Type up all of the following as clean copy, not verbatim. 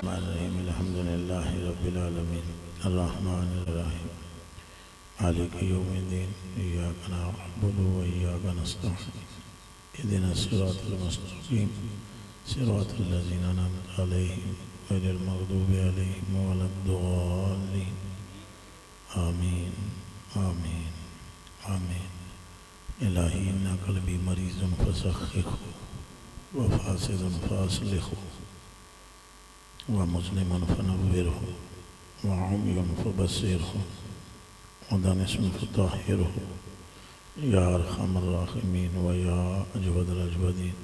अल्हम्दुलिल्लाहि रब्बिल आलमीन अर्रहमानिर रहीम मालिकि यौमिद्दीन इय्याका नअबुदु व इय्याका नस्तईन इहदिनस सिरातल मुस्तक़ीम सिरातल लज़ीना अनअमता अलैहिम गैरिल मग़दूबि अलैहिम वलद्दॉल्लीन आमीन आमीन आमीन। इलाही इन्ना क़ल्बी मरीज़ुन फ़सख्खिहु व फ़ासिदुन फ़अस्लिहु व मुज़लिमुन फ़नव्विरहु व उम्युन फ़बस्सिरहु व दनिसन फ़ताहिरहु या अरहमर राहिमीन व या अजवदल अजवदीन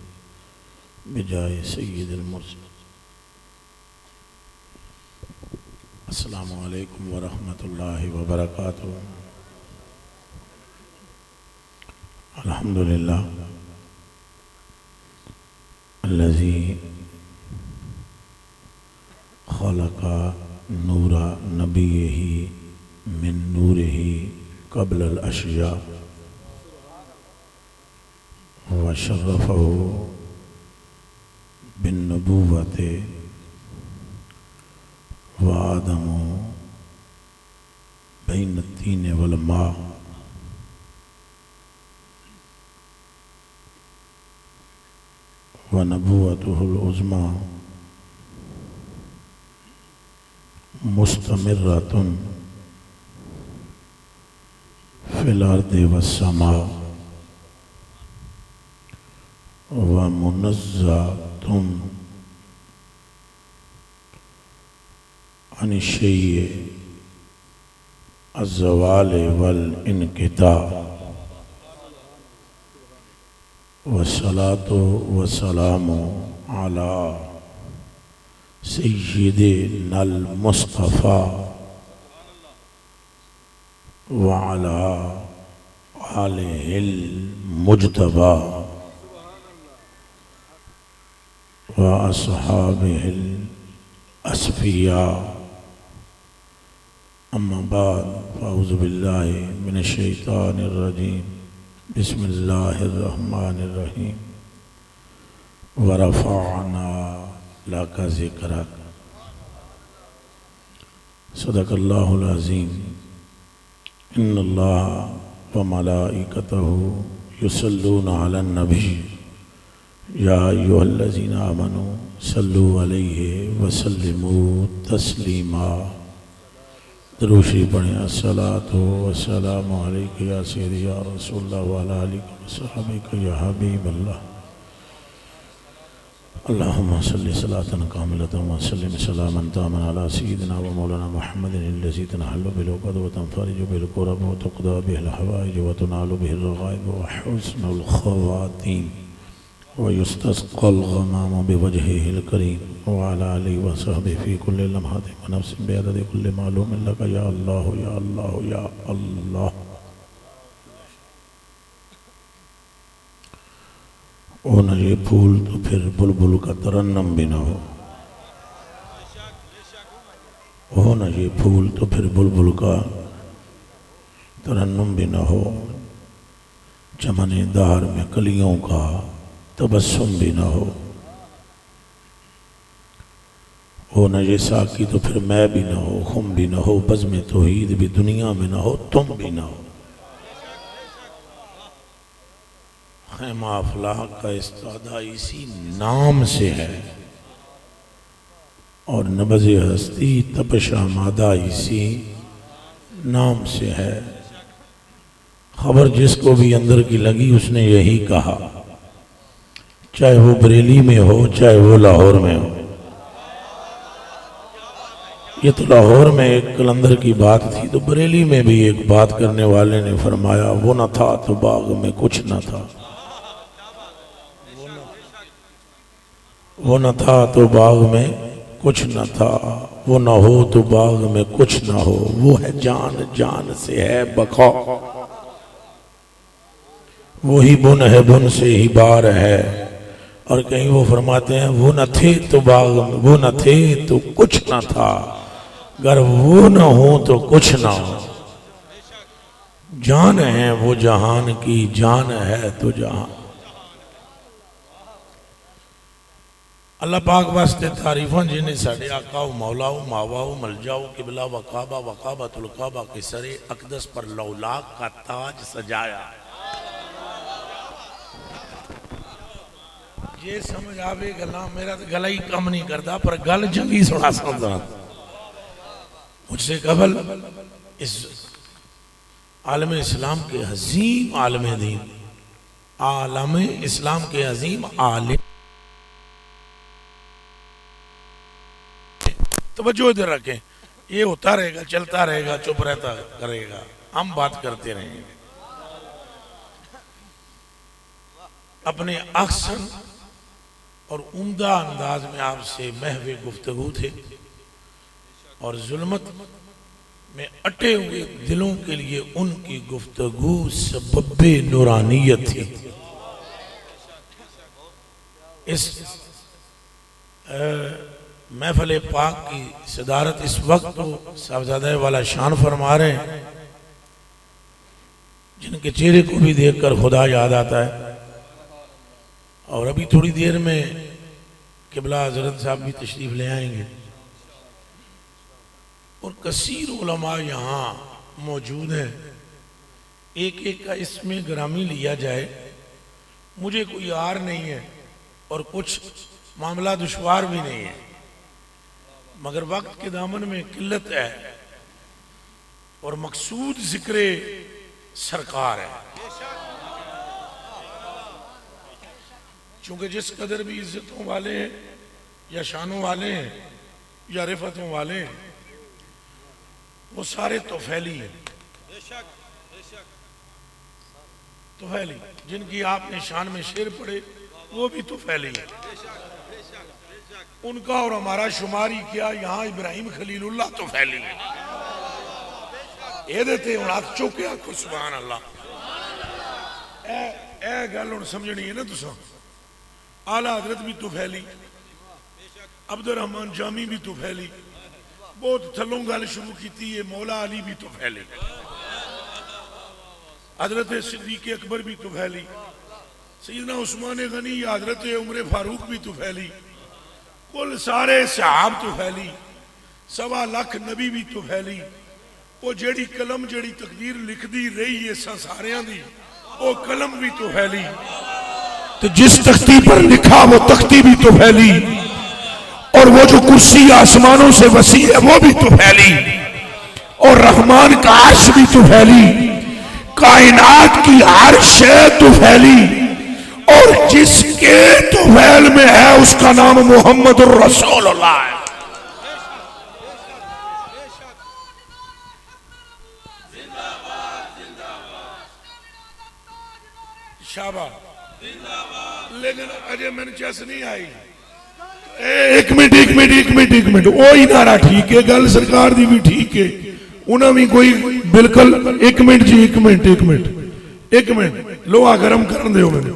बिजाए सय्यिदिल मुरसलीन। अस्सलामु अलैकुम व रहमतुल्लाहि व बरकातुहू। अल्हम्दुलिल्लाह अल्लज़ी खलक़ा नूरा नबिय्यिही मिन नूरिही क़ब्लल अशिया व शर्रफ़हू बिन्नुबुव्वति व आदमु बैन तीन वल मा व नबुव्वतुहुल उज़्मा मुस्तमिर्रतुन फिल अर्दि वस्समा व मुनज़्ज़अतुन अनिश्शय्यि अज़्ज़वालि वल इनक़िता वस्सलातु वस्सलामु अला सय्यिदिनल मुस्तफ़ा व अला आलिहिल मुज्तबा व अस्हाबिहिल अस्फ़िया। अम्मा बाद फ़अऊज़ु बिल्लाहि मिनश शैतानिर रजीम। बिस्मिल्लाहिर रहमानिर रहीम। व रफ़अना लका ज़िक्रक। सदक़ल्लाहुल अज़ीम। इन्नल्लाह व मलाइकतहु युसल्लूना अलन नबी या अय्युहल्लज़ीना आमनू सल्लु अलैहि व सल्लिमू तस्लीमा। दरूशी पढ़ें। अस्सलातु वस्सलामु अलैका या सय्यदी या रसूलल्लाह व अला आलिका व सहाबिका या हबीबल्लाह। अल्लाहुम्मा सल्लि सलातन कामिलतन व सल्लिम सलामन तामन अला सय्यिदिना व मौलाना मुहम्मदिन अल्लज़ी तनहल्लु बिल उक़द व तनफ़रिजु बिल कुरब व तुक़दा बिहिल हवाइज व तुनालु बिहिर रग़ाइब व हुस्नुल ख़वातीम व युस्तस्क़ल ग़मामु बिवजहिहिल करीम व अला आलिहि व सहबिहि फ़ी कुल्लि लम्हातिन व नफ़्सिन बिअददि कुल्लि मालूमिन लका या अल्लाह या अल्लाह या अल्लाह। हो न ये फूल तो फिर बुलबुल का तरन्नम भी ना हो न ये फूल तो फिर बुलबुल का तरन्नुम भी ना हो। चमने दार में कलियों का तबस्सुम भी ना हो न ये साकी तो फिर मैं भी ना हो, खुम भी ना हो, बज़्म तौहीद भी दुनिया में ना हो, तुम भी ना हो। खैमा अफलाह का इस्तादा इसी नाम से है और नबज़ हस्ती तपश आमादा इसी नाम से है। खबर जिसको भी अंदर की लगी उसने यही कहा, चाहे वो बरेली में हो चाहे वो लाहौर में हो। ये तो लाहौर में एक कलंदर की बात थी, तो बरेली में भी एक बात करने वाले ने फरमाया, वो न था तो बाग में कुछ न था, वो न था तो बाग में कुछ न था, वो न हो तो बाग में कुछ न हो। वो है जान, जान से है बका, वही बुन है, बुन से ही बार है। और कहीं वो फरमाते हैं, वो न थे तो बाग में, वो न थे तो कुछ न था, अगर वो न हो तो कुछ ना हो। जान है वो जहान की, जान है तो जहान। अल्लाह पाक वास्ते तारीफा जिन्हें साढ़े आका मौलाओ मावाओ मलजाओ किबला वकाबा वकाबतुल काबा के सरे अकदस पर लौलाक का ताज सजाया। ये समझ आवे गला, मेरा तो गला ही कम नहीं करता पर गल जंगी सुना सकता। मुझसे कबल इस आलम इस्लाम के अजीम आलम दीन, आलम इस्लाम के अजीम आलिम, तवज्जो इधर रखें। ये होता रहेगा, चलता रहेगा, चुप रहता करेगा, हम बात करते रहेंगे। अपने अक्सन और उम्दा अंदाज में आपसे महवे गुफ्तगू थे और जुल्मत में अटे हुए दिलों के लिए उनकी गुफ्तगू सबब्बे नूरानियत थी। इस महफिल पाक की सदारत इस वक्त तो साहबजादा वाला शान फरमा रहे हैं, जिनके चेहरे को भी देखकर खुदा याद आता है। और अभी थोड़ी देर में किबला हजरत साहब भी तशरीफ ले आएंगे और कसीर उलमा यहाँ मौजूद हैं। एक एक का इसमें ग्रामी लिया जाए, मुझे कोई आर नहीं है और कुछ मामला दुश्वार भी नहीं है, मगर वक्त के दामन में किल्लत है और मकसूद जिक्र सरकार है। चूंकि जिस कदर भी इज्जतों वाले हैं या शानों वाले हैं या रिफतों वाले हैं, वो सारे तोफैली हैं। तोफैली जिनकी आपने शान में शेर पढ़े वो भी तोफैली है। उनका और हमारा शुमारी क्या, यहाँ इब्राहिम खलीलुल्लाह तोफैली है। ये देते हूँ हाथ चौके आखो सुभान अल्लाह। ए गल हुण समझनी है ना तुसा। आला हजरत भी तोफैली, अब्दुर्रहमान जामी भी तोफैली, बहुत थलों गल शुरू की है, मौला अली भी तोफैली, हजरत सिद्दीक अकबर भी तोफैली, सैयदना उस्मान गनी या हजरत उमर फारूक भी तोफैली, कुल सारे सहाब तोफैली, 1.25 लाख नबी भी तोफैली। वो जेड़ी कलम जेड़ी तकदीर लिखदी रही है सारियां दी, वो कलम भी तोफैली। तो जिस तख्ती पर लिखा वो तख्ती भी तोफैली, और वो जो कुर्सी आसमानों से वसी है वो भी तोफैली, और रहमान का अर्श भी तोफैली, कायनात की हर शय तोफैली, और जिसके तोफैल में है उसका नाम मोहम्मद रसूलुल्लाह है। शाबाश। लेकिन अजय मैंने चेस नहीं आई। एक मिनट ओ ही नारा ठीक है, गल सरकार दी भी ठीक है, उन्हें भी कोई बिल्कुल। एक मिनट जी, एक मिनट लोहा गर्म करन दो मैंने।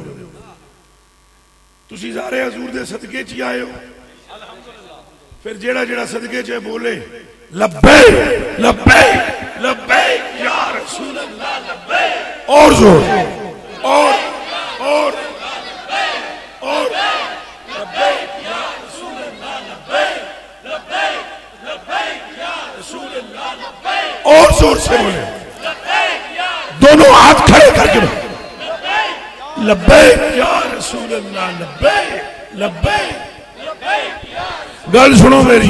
तुसी सारे हजूर दे सदके च आए हो, फिर जेड़ा जेड़ा सदके च बोले लब्बैक लब्बैक लब्बैक या रसूल अल्लाह लब्बैक, और जोर और लब्बैक या रसूल अल्लाह लब्बैक लब्बैक लब्बैक या रसूल अल्लाह लब्बैक, और जोर से बोले दोनों हाथ खड़े करके लब्बैक या रसूल अल्लाह लब्बैक लब्बैक। गल सुनो मेरी,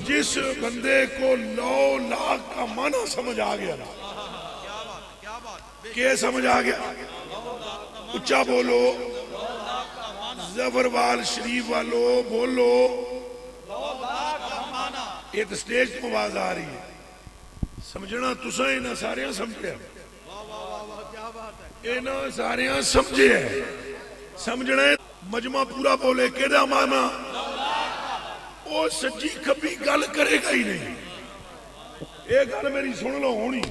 जिस बंदे को 9 लाख का माना समझ आ गया ना, क्या समझ आ गया? उच्चा बोलो, जफरवाल शरीफ वालों बोलो। ये तो स्टेज को आवाज आ रही है, समझना तुसा इन्हें सारे समझे, इन्हें सारे समझे है, समझना मजमा पूरा बोले केदा माना, वो सच्ची कभी गल करेगा ही नहीं। ये गल मेरी सुन लो होनी,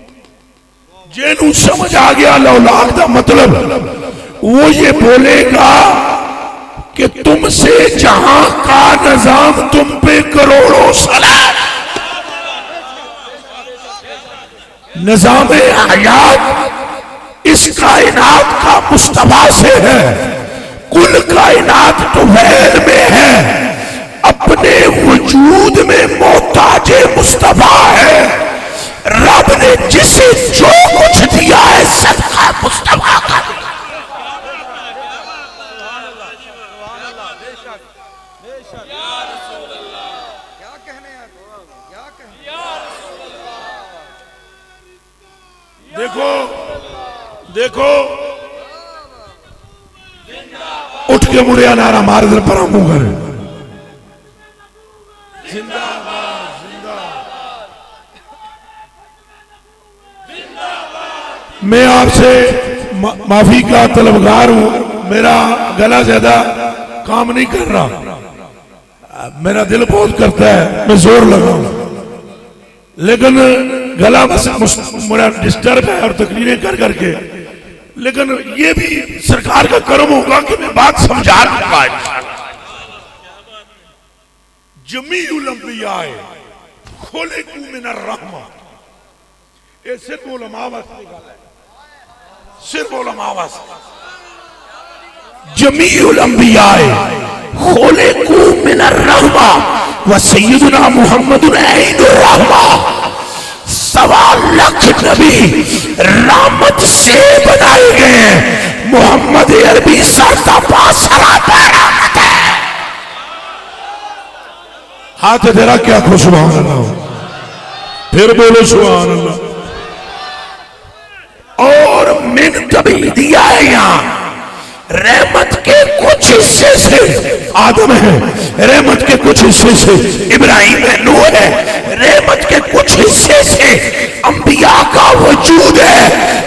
जेनू समझ आ गया लौलाद का मतलब, वो ये बोलेगा कि तुमसे जहां का निजाम तुम पे करोड़ों सलाम, निजाम हयात इस कायनात का मुस्तफा से है, कुल कायनात तो वैल में है, अपने वजूद में मोहताज मुस्तफा है। रब ने जिसे जो कुछ दिया है सदका मुस्तफा का। देखो देखो उठ के मुड़िया नारा मार दर पर मुंह कर। मैं आपसे माफी का तलबगार हूं, मेरा गला ज्यादा काम नहीं कर रहा, मेरा दिल बहुत करता है, मैं जोर लगाऊं, लेकिन गला बस मेरा डिस्टर्ब है और तकरीरें कर करके। लेकिन ये भी सरकार का कर्म होगा कि मैं बात समझा दूंगा। जमीउल अंबिया खुलिकू मिनर रहमा, ये सिर्फ उलमा वास्ते गल है, सिर्फ उलमा वास्ते। जमीउल अंबिया खुलिकू मिनर रहमा व सय्यदुना मुहम्मदुन ऐनुर रहमा। 1.25 लाख नबी रहमत से बनाए गए हैं। मोहम्मद अरबी सरता पासराता रहमत है। हाथ तेरा क्या खुश, सुभान अल्लाह, फिर बोलो सुभान अल्लाह। और मिन तभी दिया है यहाँ रहमत के कुछ हिस्से से आदम है, रहमत के कुछ हिस्से से इब्राहिम है, नूह है, रहमत के कुछ हिस्से से अंबिया का वजूद है।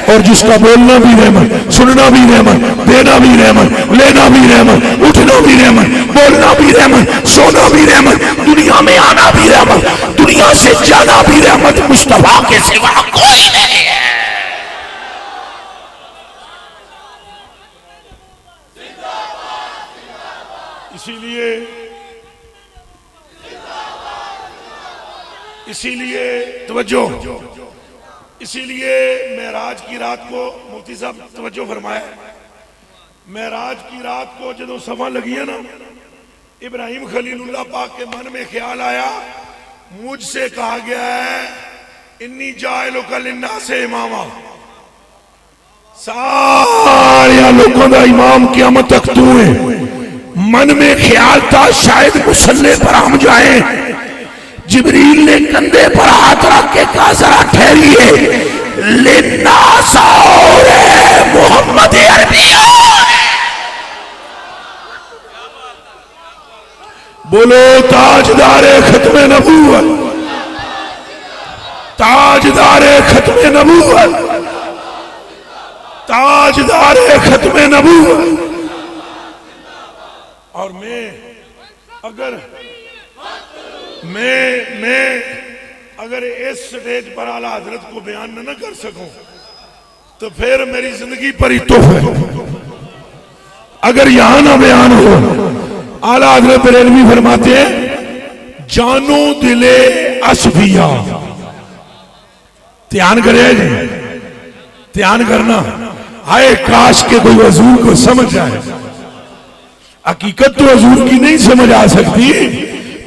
और जिसका बोलना भी रहमत, सुनना भी रहमत, देना भी रहमत, लेना भी रहमत, उठना भी रहमत, बोलना भी रहमत, सोना भी रहमत, दुनिया में आना भी रहमत, दुनिया से जाना भी रहमत। मुस्तफा के सिवा कोई नहीं है। इसीलिए तवज्जो, इसीलिए मेराज की रात को मुफ्ती साहब तवज्जो फरमाया, मेराज की रात को जो सफा लगी है ना, इब्राहिम खलीलुल्लाह पाक के मन में ख्याल आया, मुझसे कहा गया है इन्नी जाइलुका लिन्नासे इमामा, सारे लोगों का इमाम क़यामत तक तू है। मन में ख्याल था शायद मुसल्ले पर हम जाएं। जिब्रील ने कंधे पर हाथ रख के कहा जरा ठहरिए, लिन्नास और मोहम्मद अरबी। बोलो ताजदारे खत्मे नबूवत, ताजदारे खत्मे नबूवत, ताजदारे खत्मे नबूवत। और मैं अगर इस स्टेज पर आला हजरत को बयान न कर सकूं तो फिर मेरी जिंदगी पर ही तोहफा है। अगर यहां ना बयान हो, आला हजरत बरेलवी फरमाते हैं जानो दिले असफिया। ध्यान करेगा, ध्यान करना। हाय काश के कोई हजूर को समझ जाए। हकीकत तो हजूर की नहीं समझ आ सकती,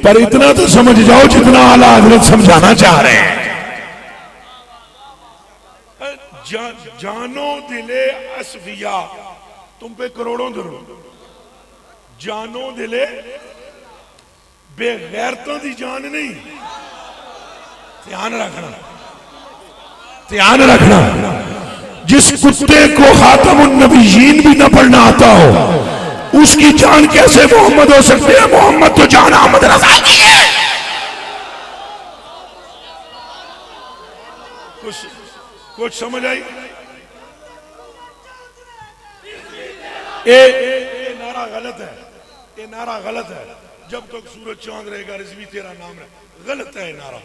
पर इतना तो समझ जाओ जितना आला हजरत समझाना चाह रहे हैं। जानो दिले असफिया, तुम पे करोड़ों दरूद। जानो दिले बेगैरतों की जान नहीं। ध्यान रखना, ध्यान रखना। जिस कुत्ते को खातमुन नबीयीन भी न पढ़ना आता हो, उसकी जान कैसे मोहम्मद हो सकते हैं? मोहम्मद तो जान अहमद रजा की है। कुछ समझ आई? ये नारा गलत है, ये नारा गलत है। जब तक सूरज चांद रहेगा रिजवी तेरा नाम है, गलत है नारा।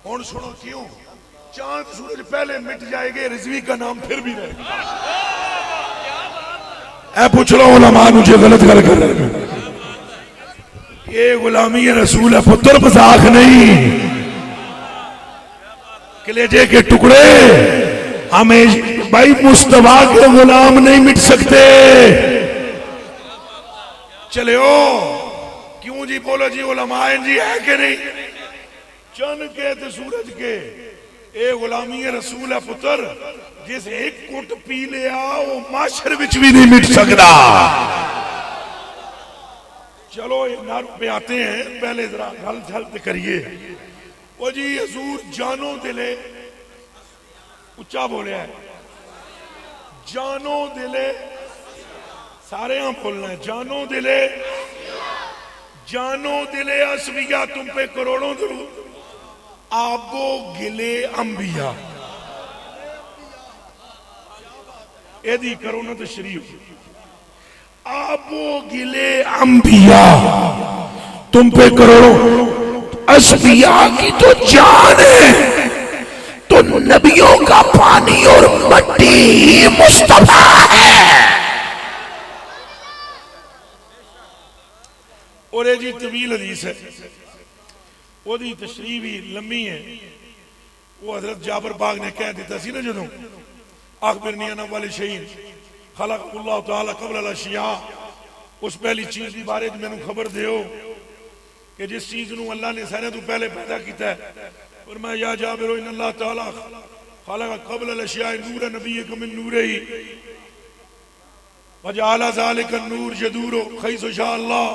और सुनो क्यों? चांद सूरज पहले मिट जाएंगे, रिजवी का नाम फिर भी रहेगा। ऐ पूछ लो उलमा, मुझे गलत गल कर रहे हैं। ये गुलामी रसूल है, पुत्र मजाक नहीं। कलेजे के टुकड़े हमें भाई मुस्तफा के गुलाम नहीं मिट सकते। चले ओ क्यों जी बोलो जी उलमाए जी है कि नहीं? चन के ते सूरज के ए गुलामी रसूल है पुत्र, जिस एक कुट पी लिया वो माशर विच भी नहीं मिट सकता। चलो ये नारू पे आते हैं, पहले जरा हल छल करिए। वो जी हजूर जानो दिले, उच्चा बोले है, जानो दिले, सारे हम बोलना है, जानो दिले, जानो दिले असबिया तुम पे करोड़ों दरूद, आबो गिले अंबिया। एदी करो ना तो शरीफ, आबो गिले अंबिया तुम पे करोड़ों, असबिया की तो जान है, तो नबियों का पानी और मट्टी मुस्तफा है। और जी तवील हदीस है, ओदी तशरीह भी लम्मी है। वो हजरत जाबर बाग ने कह दिता सी ना जदों अखबिरनी अन अव्वल शैइन खलक़ल्लाहु तआला क़ब्ल अल-अशिया, उस पहली चीज के बारे में मैनू खबर दियो कि जिस चीज नू अल्लाह ने सारे तो पहले पैदा किया है। और मैं या जाबिर इन अल्लाह तआला खलक़ क़ब्ल अल-अशिया नूर नबीक मिन नूरिही वजअल ज़ालिका नूर यदूरु खैसु शा अल्लाह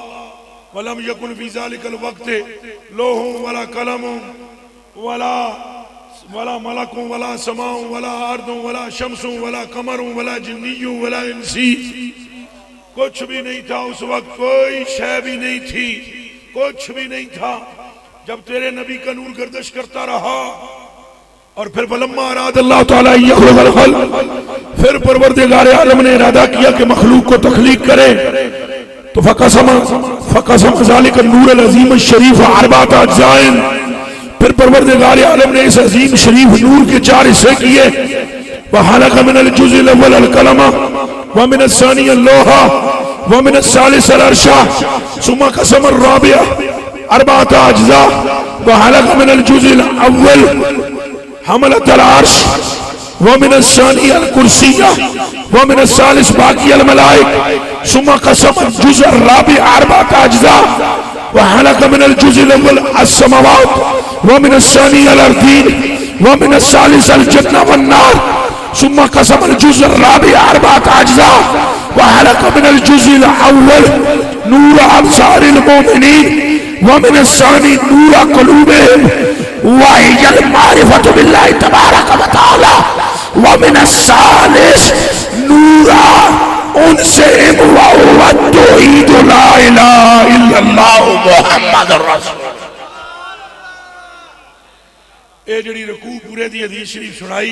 वलम यकुन फी ज़ालिकल वक्त लोहु वला कलमु वला वला मलकु वला समाउ वला अर्दु वला शम्सु वला कमरु वला जिन्नियु वला इंसी। कुछ भी नहीं था उस वक्त, कोई शय भी नहीं थी, कुछ भी नहीं था जब तेरे नबी का नूर गर्दिश करता रहा। और फिर वलम्मा अराद अल्लाह तआला यखलुकल खल्क़, फिर परवरदिगार आलम ने इरादा किया कि मखलूक को तख्लीक करे, तो फक़सम ज़ालिका नूर अल-अज़ीम अश-शरीफ अरबअत अज्ज़ाइन, फिर परवरदिगार आलम ने इस अजीम शरीफ नूर के 4 हिस्से किए। वहलक मिनल जुज़्इल अव्वल अल-कलमा व मिनल सानी अल-लौहा व मिनल सालिस अल-अर्शा सुम्मा क़सम अर-राबिअ अरबअत अज्ज़ा वहलक मिनल जुज़्इल अव्वल हमलत अल-अर्श व मिनल सानी अल-कुर्सिय्या व मिनल सालिस बाकी अल-मलाइक सुम्मा क़सम जुज़्अ अर-राबिअ अरबअत अज्ज़ा वहलक मिनल जुज़्इल अव्वल अस-समावात व मिनल सानी अल-अर्दीन व मिनल सालिस अल-जन्नह वन-नार सुम्मा क़सम अल-जुज़्अ अर-राबिअ अरबअत अज्ज़ा वहलक मिनल जुज़्इल अव्वल नूर अब्सारिल मोमिनीन व मिनल सानी नूर क़ुलूबिहिम व हियल मारिफतु बिल्लाहि तबारक व तआला व मिनल सालिस नूरा उनसे तौहीद ला इलाहा इल्लल्लाह मुहम्मदुर रसूलुल्लाह। ये जड़ी रकू पूरे दी हदीस शरीफ सुनाई,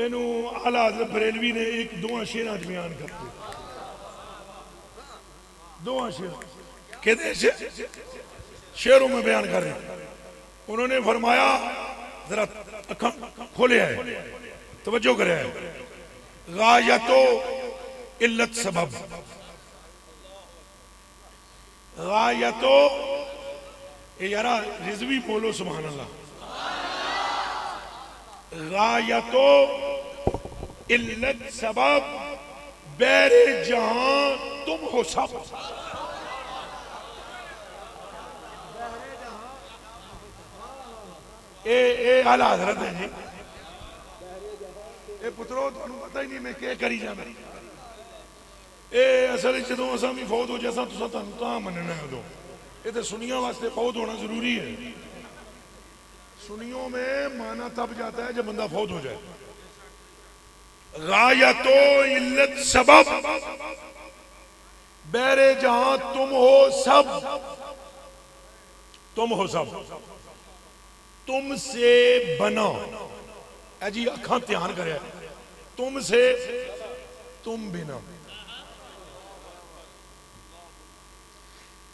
इनू आला हज़रत बरेलवी ने एक दो शेरां च बयान करते, दो शेर शेरों में बयान कर रहे हैं। उन्होंने फरमाया, जरा अखा खोले है, तवज्जो करे है, गायतो इल्लत सबब, गायतो यारा रिजवी बोलो सुभान अल्लाह, गायतो इल्लत सबब बैरे जहां तुम हो सब। ए आला हज़रत है जी, ए पुत्रो तुहानू पता ही नहीं मैं क्या करी जाना। ए असल जो असा भी फौत हो जैसा तुसा तां मनना है, उदो ये तो सुनिया वास्ते फौत होना जरूरी है। सुनियों में माना तब जाता है जब बंदा फौत हो जाए। गायतो इल्लत सबब बैरे जहां तुम हो सब, तुम हो सब, तुमसे बना है जी, अखा ध्यान करे, तुमसे तुम बिना,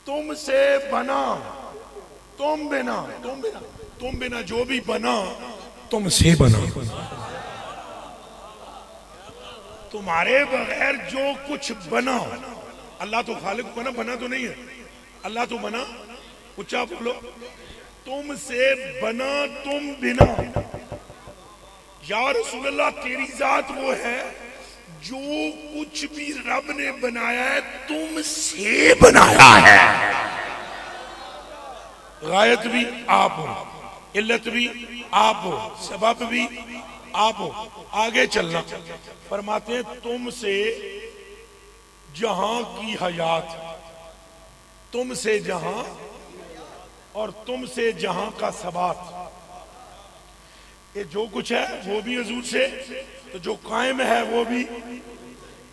तुमसे बना, तुम बिना, तुम बिना, तुम बिना जो भी बना तुमसे बना, तुम्हारे बगैर जो कुछ बना, अल्लाह तो खालिक बना, बना तो नहीं है, अल्लाह तो बना, उच्चा बोलो, तुमसे बना तुम बिना। या रसूलल्लाह तेरी जात वो है जो कुछ भी रब ने बनाया है तुमसे बनाया है। गायत भी आप हो, इल्लत भी आप हो, सबब भी आप हो। आगे चलना फरमाते हैं तुमसे जहां की हयात, तुमसे जहां और तुमसे जहां का सबात, ये जो कुछ है वो भी हुजूर से, तो जो कायम है वो भी,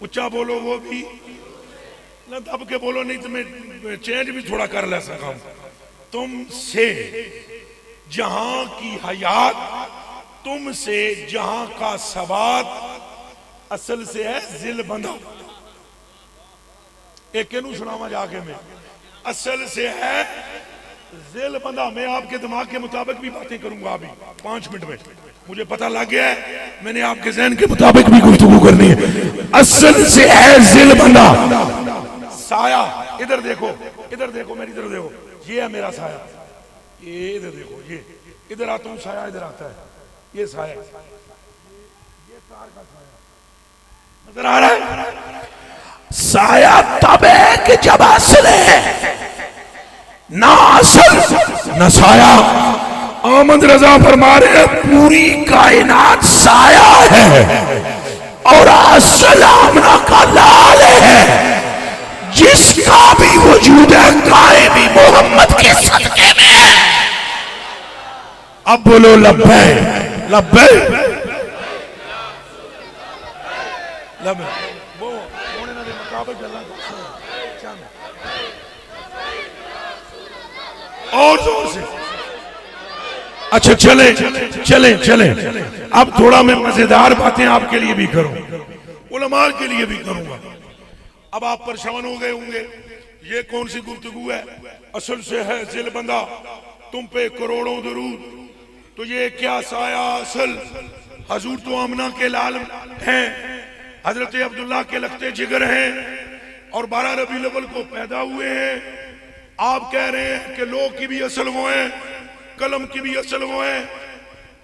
ऊंचा बोलो वो भी, ना दब के बोलो नहीं तो मैं चेंज भी थोड़ा कर ले सका हूं। तुमसे जहां की हयात, तुमसे जहां का सबात, असल से है जिल बंधा। एक सुनावा जाके मैं, असल से है जिल बंधा। मैं आपके दिमाग के मुताबिक भी बातें करूंगा अभी 5 मिनट में, मुझे पता लग गया है मैंने आपके ज़हन के मुताबिक भी गुफ्तगू करनी है। असल से है जिल बंधा। साया, इधर देखो, इधर देखो, मेरी तरफ देखो, ये है मेरा साया, ये इधर देखो, ये इधर आता हूं, साया इधर आता है, ये साया, ये तार का साया नजर आ रहा है। साया तब है कि जब असल है, ना असल ना साया। आमद रजा फरमा रहे हैं पूरी कायनात साया है और असल आमना का लाल है, जिसका भी वजूद है कायमी मोहम्मद के सदके में। अब बोलो लब्बैक लब्बैक लब्बैक। वो होने ना दे मुताबिक गल्ला और जोर से। अच्छा चले चले चले, अब थोड़ा मैं मजेदार बातें आपके लिए भी करूं, उलमा के लिए भी करूंगा। अब आप परेशान हो गए होंगे, ये कौन सी गुफ्तगू है, असल से है जिल बंदा, तुम पे करोड़ों दरूद, तो ये क्या साया असल। हजूर तो आमना के लाल हैं, हजरत अब्दुल्ला के लगते जिगर हैं और 12 रबीउल अव्वल को पैदा हुए हैं। आप कह रहे हैं कि लोग की भी असल वो है, कलम की भी असल वो है।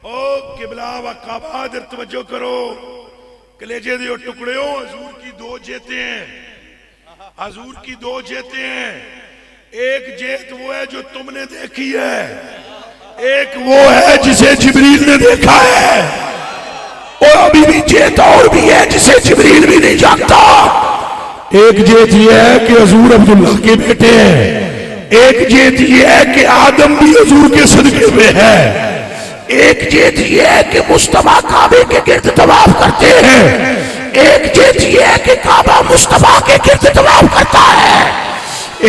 ओ किबला व काबा, तवज्जो करो, कलेजे दे टुकड़े हो, हजूर की 2 जेते हैं, हजूर की 2 जेते हैं। एक जेत वो है जो तुमने देखी है, एक वो है जिसे जिब्रील ने देखा है, और अभी भी जेत और भी है जिसे जिब्रील भी नहीं जानता। एक जेत ये है कि हजूर अब्दुल्ला के बेटे हैं, एक जेत ये है कि आदम भी हजूर के सदके में है, एक जेत ये है कि मुस्तफा काबे के गिर्द तवाफ करते हैं, एक जेत ये है कि काबा मुस्तफा के गिर्द तवाफ करता है,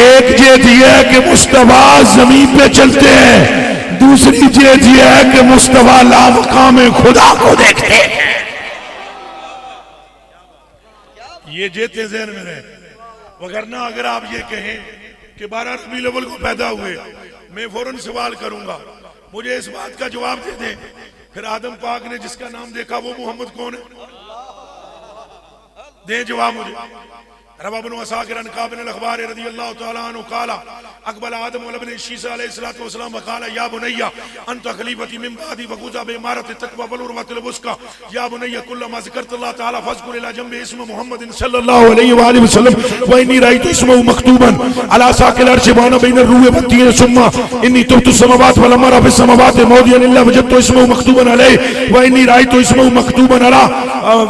एक जेत ये है कि मुस्तफा जमीन पे चलते हैं, दूसरी जेत ये है कि मुस्तफा लामकाम खुदा को देखते हैं। ये जेते ज़हन में रहे, वगरना अगर आप ये कहें कि 12 रबीउल अव्वल को पैदा हुए, मैं फौरन सवाल करूंगा, मुझे इस बात का जवाब दे दें, फिर आदम पाक ने जिसका नाम देखा वो मोहम्मद कौन है? दे जवाब मुझे। रवा बिन असाकिर अन काब बिन अखबार रज़ियल्लाहु तआला अन्हु क़ाला अक़बल आदम व इब्न ईसा अलैहिस्सलातु वस्सलाम व क़ाला या बुनय्या अंत खलीफती मिन बादी व गुज़ा बि इमारत तक़वा वल उर्वतुल वुस्का या बुनय्या कुल्लमा ज़िकरतल्लाह तआला फ़ज़कुर इला जंबि इस्म मुहम्मदिन सल्लल्लाहु अलैहि व आलिहि वसल्लम व इन्नी राइतु इस्महु मक्तूबन अला साकिल अर्श बाना बैन रूह व तीन सुम्मा इन्नी तुब्तु समावात व लम अरा फ़िस समावात मौदियन इल्ला वजदतु इस्महु मक्तूबन अलैहि व इन्नी राइतु इस्महु मक्तूबन अला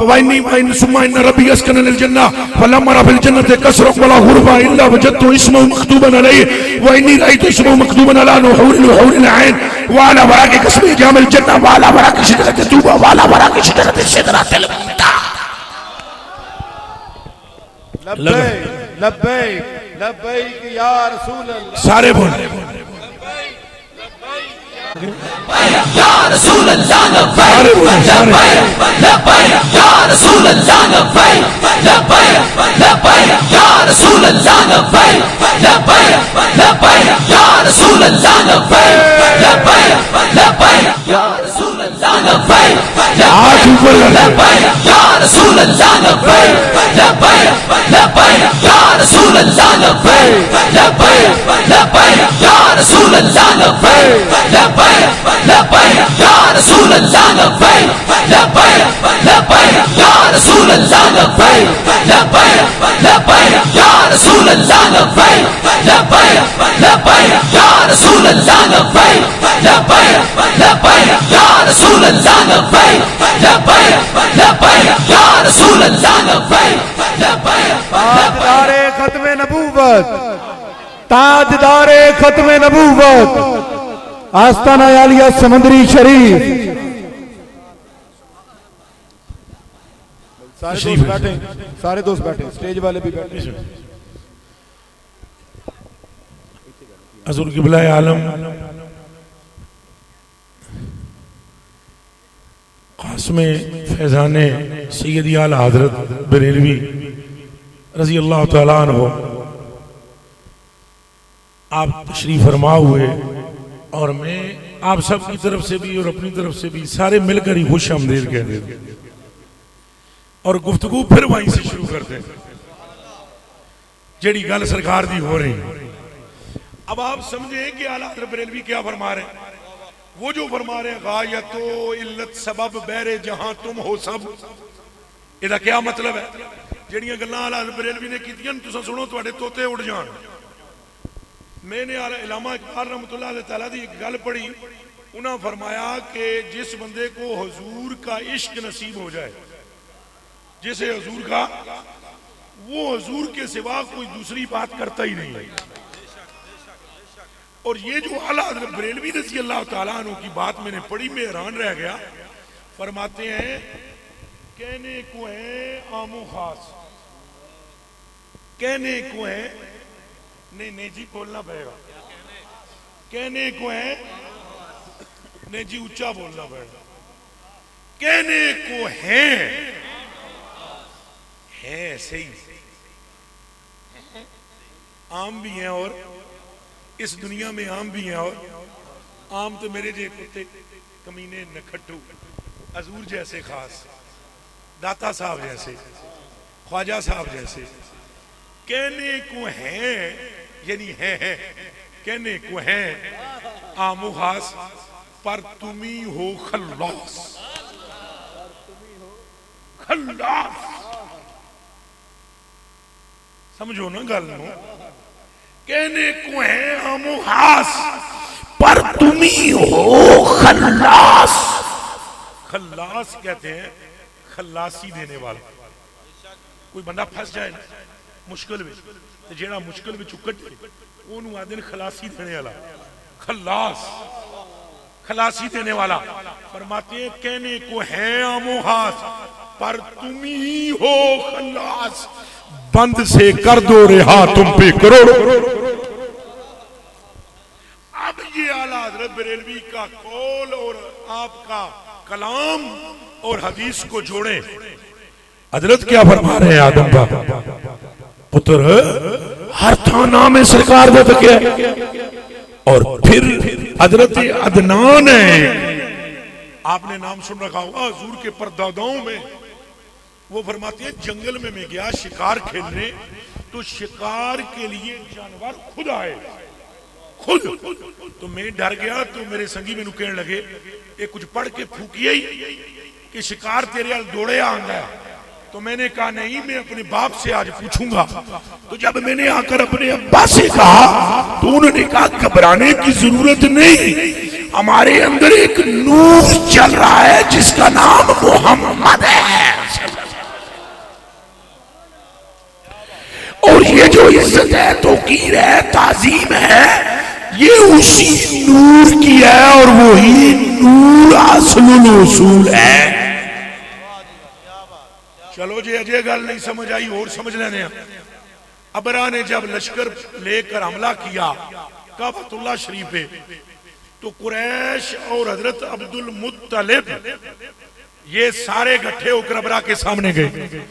व इन्नी सुम्मा इन रब्बी अस्कन लिल जन्नह व लम अरा फिल जन्नति कसरा वला गुरबा इल्ला वजदतु इस्महु मक्तूबन अलैहि व इन्नी राइतु इस्महु मक्तूबन अला नुहूरिल ऐन व अला वराक़ि कसबि जामिल जन्नह व अला वराक़ि शजरति तूबा व अला वराक़ि शजरति सिदरतिल मुंतहा। लब्बैक लब्बैक लब्बैक या रसूल अल्लाह। सारे बोल या रसूल अल्लाह लब्बैक लब्बैक लब्बैक या रसूल अल्लाह लब्बैक लब्बैक लब्बैक या रसूल अल्लाह लब्बैक लब्बैक लब्बैक या रसूल अल्लाह लब्बैक लब्बैक लब्बैक या रसूल अल्लाह लब्बैक हाथ ऊपर लब्बैक या रसूल अल्लाह लब्बैक लब्बैक लब्बैक या रसूल अल्लाह लब्बैक लब्बैक लब्बैक या रसूल अल्लाह लब्बैक लब्बैक लब्बैक या रसूल अल्लाह लब्बैक लब्बैक लब्बैक या रसूल अल्लाह लब्बैक लब्बैक लब्बैक या रसूल अल्लाह लब्बैक लब्बैक लब्बैक या रसूल अल्लाह लब्बैक लब्बैक लब्बैक या रसूल अल्लाह लब्बैक लब्बैक लब्बैक या रसूल अल्लाह लब्बैक लब्बैक ताजदारे खत्म नबूवत, ताजदारे खत्म नबूवत, आस्ताना आलिया समंदरी शरीफ। सारे दोस्त बैठे, सारे दोस्त बैठे, स्टेज वाले भी बैठे। हज़ूर क़िबला आलम क़ासिम फैज़ाने सैयदी आला हज़रत बरेलवी रज़ी अल्लाह तआला अन्हु आप तशरीफ़ फरमा हुए और मैं आप सब की तरफ से भी और अपनी तरफ से भी सारे मिलकर ही खुश आमदीद कह देते और गुफ्तगू फिर वहीं से शुरू करते हैं जेड़ी गल सरकार दी हो रही। अब आप समझे कि आला हज़रत बरेलवी क्या फरमा रहे हैं। वो जो फरमा रहे हैं गायतो इल्लत सबब बहरे जहां तुम हो सब, इहदा क्या मतलब है। जेड़ियां गल्लां आला हज़रत बरेलवी ने कीतियां तुसां सुनो तुहाडे तोते उड़ जान। मैंने आला इलामा इकबाल रहमतुल्लाह अलैह तआला दी एक गल पढ़ी, उन्होंने फरमाया कि जिस बंदे को हुजूर का इश्क नसीब हो जाए, जिसे हुजूर का, वो हुजूर के सिवा कोई दूसरी बात करता ही नहीं है। और ये जो आला हज़रत बरेलवी रज़ी अल्लाह तआला अन्हु की बात मैंने पढ़ी, मैं हैरान रह गया। फरमाते हैं कहने को है आमो खास, कहने को है नहीं नहीं जी बोलना पड़ेगा, कहने को है नहीं जी ऊंचा बोलना पड़ेगा, कहने को है सही, आम भी हैं और इस दुनिया में आम भी हैं, और आम तो मेरे जे कुत्ते कमीने नखट्टू हजूर जैसे खास, दाता साहब जैसे, ख्वाजा साहब जैसे। कहने को है यानी है कहने को है आमो खास, पर तुम्ही हो खल्लास, खल्लास। समझो ना गल नो। कहने को है आमो खास, पर तुम्ही हो खल्लास। खल्लास कहते हैं खल्लासी देने वाला। कोई बंदा फंस जाए ना मुश्किल में, तो जेड़ा मुश्किल में कटे ओनू आदि खलासी देने वाला, खल्लास, खलासी देने वाला। फरमाते हैं कहने को है आमो खास, पर तुम ही हो खल्लास। बंद से कर दो रिहा तुम पे करो। अब ये आला हज़रत बरेलवी का कौल और आपका कलाम और हदीस को जोड़े। हजरत क्या फरमा रहे हैं आदम का पुत्र हर थाना में सरकार दे सके। और फिर हजरत अदनान है, आपने नाम सुन रखा होगा हुजूर के परदादाओं में। वो फरमाते हैं जंगल में मैं गया शिकार खेलने, तो शिकार के लिए जानवर खुद आए, खुद। तो मैं डर गया, तो मेरे संगी मैनू कहने लगे ये कुछ पढ़ के फूकिए ही कि शिकार तेरे हाल दौड़े आंदा। तो मैंने कहा नहीं, मैं अपने बाप से आज पूछूंगा। तो जब मैंने आकर अपने अब्बा से कहा तो उन्होंने कहा घबराने की जरूरत नहीं, हमारे अंदर एक नूर चल रहा है जिसका नाम मोहम्मद है। और ये जो इज्जत है, तौकीर है, ताजीम है, ये उसी नूर की है और वही नूर असलुल उसूल है। चलो जी अजय गल नहीं समझ आई और समझ लेने। अबरा ने जब लश्कर लेकर हमला किया काबतुल्लाह शरीफ पे, तो कुरैश और हजरत अब्दुल मुत्तलिब ये सारे इकट्ठे होकर अबरा के सामने गए।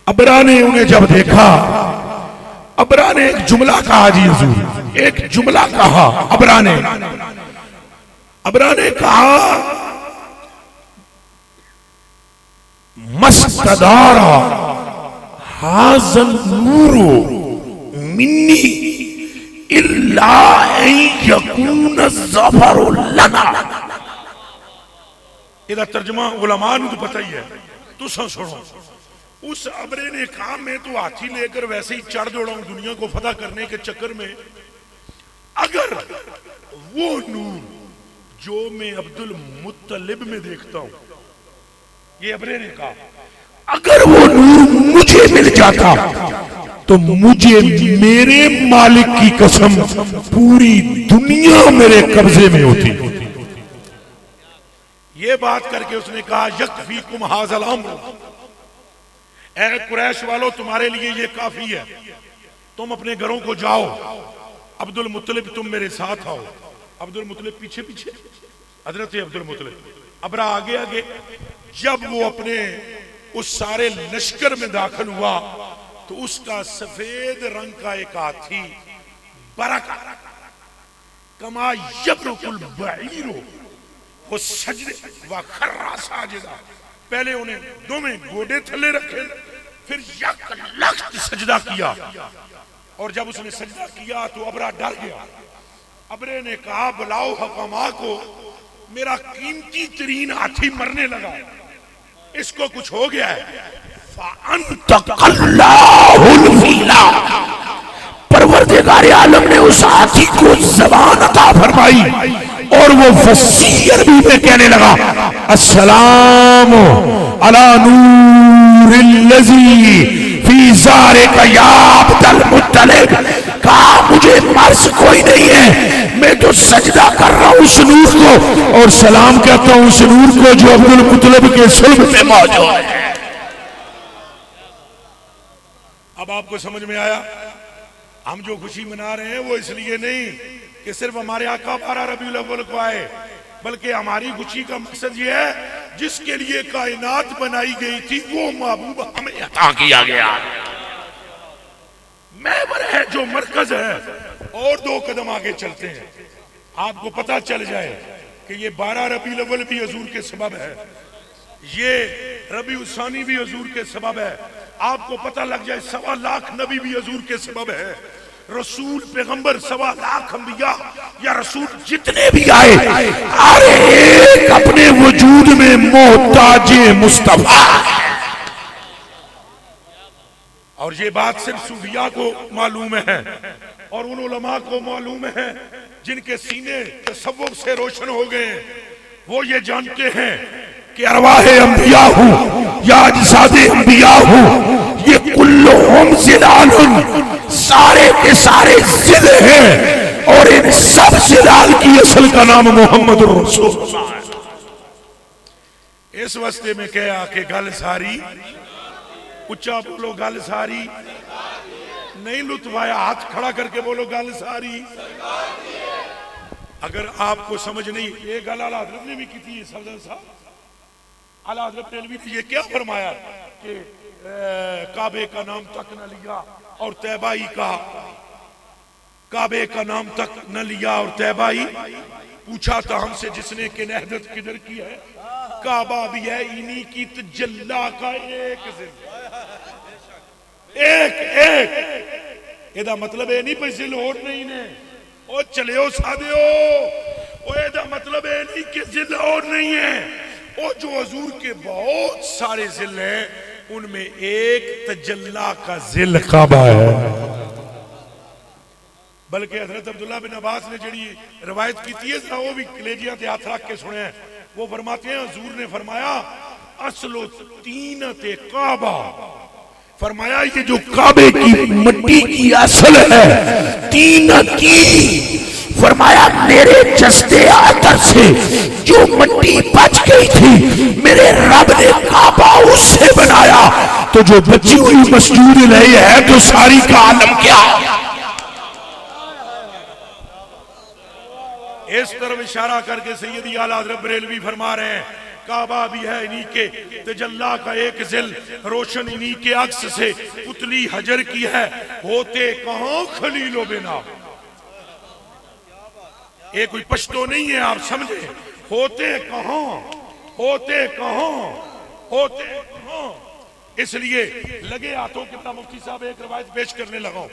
अबरा ने उन्हें जब देखा, अबरा ने एक जुमला कहा जी हुजूर, एक जुमला कहा अबरा ने कहा मस्तदारा हाजल नूरो मिन्नी इल्ला यकून ज़फरु लना। इहदा तर्जमा उलमा नूं तो पता ही है, तुसां सुनो। उस अबरे ने कहा मैं तो हाथी लेकर वैसे ही चढ़ दौड़ा हूं दुनिया को फतह करने के चक्कर में। अगर वो नूर जो मैं अब्दुल मुत्तलिब में देखता हूं, ये अबरे ने कहा, अगर वो नूर मुझे मिल जाता तो मुझे मेरे मालिक की कसम पूरी दुनिया मेरे कब्जे में होती। ये बात करके उसने कहा यकफीकुम हाज़ल अम्र, ऐ कुरैश वालों तुम्हारे लिए ये काफी है, तुम अपने घरों को जाओ, अब्दुल मुत्तलिब तुम मेरे साथ आओ। अब्दुल मुत्तलिब पीछे पीछे, हजरत अब्दुल मुत्तलिब, अबरा आगे आगे। जब वो अपने उस सारे लश्कर में दाखिल हुआ तो उसका सफेद रंग का एक हाथी बरका कमा यबरुकुल बईरो, वो सजदे व खर्रा साजिदा, पहले उन्हें दोवें गोडे थले रखे, फिर यक लख्त सजदा किया। और जब उसने सजदा किया तो अबरा डर गया। अबरे ने कहा बुलाओ हकमा को, मेरा कीमती तरीन हाथी मरने लगा, इसको कुछ हो गया है। परवरदिगार आलम ने उस हाथी को ज़बान अता फरमाई और वो फसीह अरबी में कहने लगा अस्सलाम अला नूरिल्लज़ी फी ज़ारिका या अब्दुल मुत्तलिब। कहा मुझे मर्ज कोई नहीं है, मैं तो सजदा कर रहा हूं उस नूर को और सलाम कहता हूं उस नूर को जो अब्दुल मुत्तलिब के सुल्ब पे मौजूद है। अब आपको समझ में आया, हम जो खुशी मना रहे हैं वो इसलिए नहीं कि सिर्फ हमारे आका 12 रबीउल अव्वल को आए, बल्कि हमारी खुशी का मकसद ये है जिसके लिए कायनात बनाई गई थी वो महबूब हमें अता किया गया। महवर है जो मरकज है। और 2 कदम आगे चलते हैं, आपको पता चल जाए कि ये 12 रबीउल अव्वल भी हुजूर के सबब है, ये रबीउल सानी भी हुजूर के सबब है। आपको पता लग जाए 1.25 लाख नबी भी हुजूर के सबब है, रसूल पैगंबर 1.25 लाख अंबिया या रसूल जितने भी आए हर एक अपने वजूद में मोहताज मुस्तफा। और ये बात सिर्फ सूफिया को मालूम है और उन उलमा को मालूम है जिनके सीने तसव्वुफ से रोशन हो गए। वो ये जानते हैं कि अरवाहे अंबिया हूँ या अजसादे अंबिया हूँ, ये कुल्लुहुम जिलालुन, सारे के सारे जिल हैं और इन सब जिलाल की असल का नाम मोहम्मद रसूलुल्लाह है। इस वस्ते में कह आके गल सारी, उच्चा बोलो गल सारी, नहीं लुत्फाया हाथ खड़ा करके बोलो गल सारी। अगर आपको समझ नहीं, ये गल आला हज़रत ने भी की थी, सफदर साहब आला हज़रत ने ये क्या फरमाया कि काबे का नाम तक न लिया और तैबा ही कहा, काबे का नाम तक न लिया और तैबा ही पूछा था हमसे जिसने कि नहदत किधर की है, काबा भी है इन्हीं की तजल्ला का एक एक एक। एदा मतलब ये नहीं पैसे लोर नहीं ने ओ चले हो सादे हो, एदा मतलब ये नहीं कि जिल और नहीं है, और जो हजूर के बहुत सारे जिल हैं उनमें एक तजल्ला का जिल काबा है। बल्कि हजरत अब्दुल्ला बिन अब्बास ने जी रवायत की थी है, वो भी कलेजिया ते हाथ रख के सुने हैं। वो फरमाते हैं हजूर ने फरमाया असलो तीनते काबा, फरमाया ये जो काबे की मिट्टी की असल है तीन की, फरमाया मेरे जस्ते आतर से जो मिट्टी बच गई थी मेरे रब ने काबा उससे बनाया, तो जो बची हुई मस्जूद नहीं है तो सारी का आलम क्या। इस तरफ इशारा करके सैयदी आला हज़रत बरेलवी फरमा रहे हैं काबा भी है इन्हीं के तजल्ला का एक जिल, रोशन इन्हीं के अक्स से पुतली हजर की है, होते कहां खलीलो बिना। ये कोई पश्तो नहीं है, आप समझे, होते कहां होते हों, इसलिए लगे हाथों कितना मुफ्ती साहब एक रवायत पेश करने लगा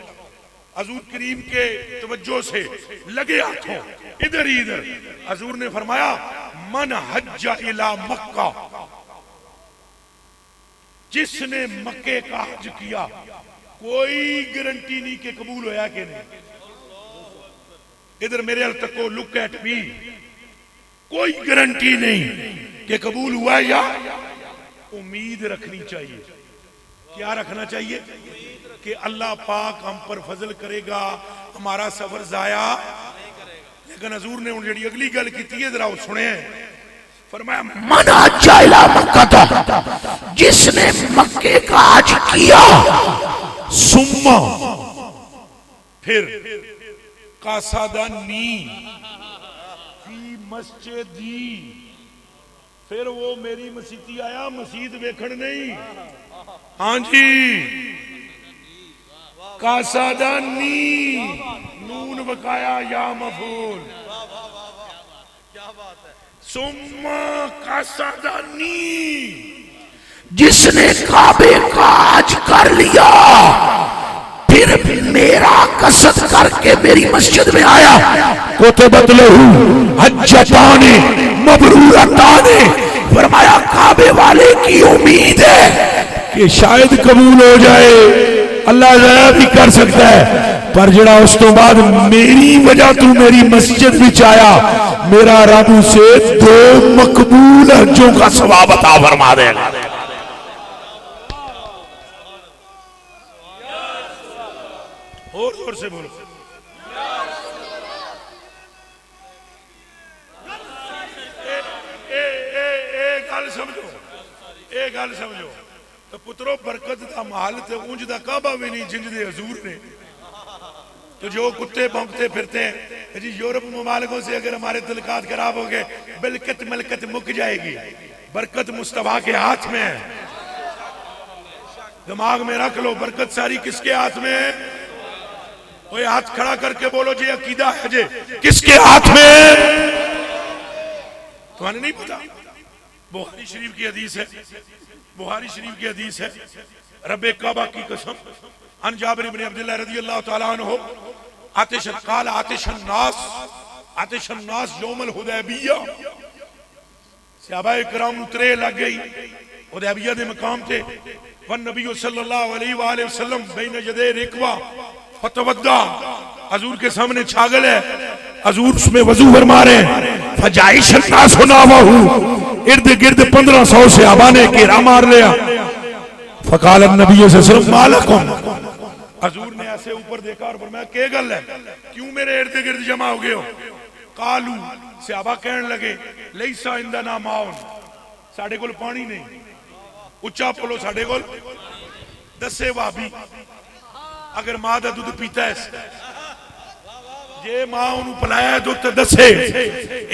हजूर करीम के तवज्जो से, लगे हाथों इधर ही इधर हजूर ने फरमाया मन हज्जा इला मक्का, जिसने मक्के का हज किया कोई गारंटी नहीं कि कबूल होया कि नहीं। इधर मेरे हल तक को लुक एट मी, कोई गारंटी नहीं कि कबूल हुआ या उम्मीद रखनी चाहिए। क्या रखना चाहिए कि अल्लाह पाक हम पर फजल करेगा, हमारा सफर जाया। लेकिन हजूर ने जी अगली गल की है जरा सुने, फरमाया मन हज्जा इला मक्का था, जिसने मक्के का हज किया, सुम्मा फिर कासादानी फी मस्जिदी, फिर वो मेरी मसीती आया मसीद वेखण नहीं। हाँ जी, कासादानी नून बकाया या मफूल, सुम्मा कासादानी, जिसने काबे का हज कर लिया फिर मेरा कसद करके मेरी मस्जिद में आया, कुतिबत लहू हज्जताने मबरूरताने, फरमाया काबे वाले की उम्मीद है कि शायद कबूल हो जाए, अल्लाह ज़ाया भी कर सकता है, पर जड़ा उस तो बाद मेरी वजह तू मेरी मस्जिद विच आया, मेरा रब उसे 2 मकबूल हज्जों का सवाब अता फरमा देगा। और जोर से बोलो, गल समझो, एक गल समझो, तो पुत्रो बरकत का महल ते ऊंज दा काबा भी नहीं जिंजदे हजूर ने। तो जो कुत्ते भौंकते फिरते हैं जी यूरोप ममालिकों से अगर हमारे तलकात खराब हो गए, बिलकत मलकत मुक जाएगी, बरकत मुस्तफा के हाथ में है। दिमाग में रख लो, बरकत सारी किसके हाथ में है? कोई हाथ खड़ा करके बोलो जी अकीदा है जे किसके हाथ में? तुम्हें नहीं पता? बुखारी शरीफ की हदीस है, बुखारी शरीफ की हदीस है, रब्बे काबा की कसम, अन जाबिर इब्न अब्दुल्लाह रज़ियल्लाहु तआला अन्हु आतिशन काल आतिशन नास यौमल हुदैबिया, सहाबाए किराम उतरे लग गई हुदैबिया दे मकाम ते, वन नबी सल्लल्लाहु अलैहि वसल्लम बैन यदे रिकवा फतवद्दा, हजूर के सामने छागल है, हजूर उसमें वजू फरमा रहे हैं, फजाइश नास सुनावाहू, इर्द गिर्द 1500 सहाबा ने घेरा मार लिया, फकाल नबी सल्लल्लाहु अलैहि वसल्लम मालकुम, हजूर ने ऐसे ऊपर देखा और फरमाया क्या गल है, क्यों मेरे इर्द गिर्द जमा हो गए हो? कालू, सहाबा कहने लगे लैसा इंदना माउन, साडे कोल पानी नहीं, उच्चा बोलो साडे कोल। दसे भाभी अगर मां का दुध पीता है, जे मां उन्हें पिलाया है दुध दसे,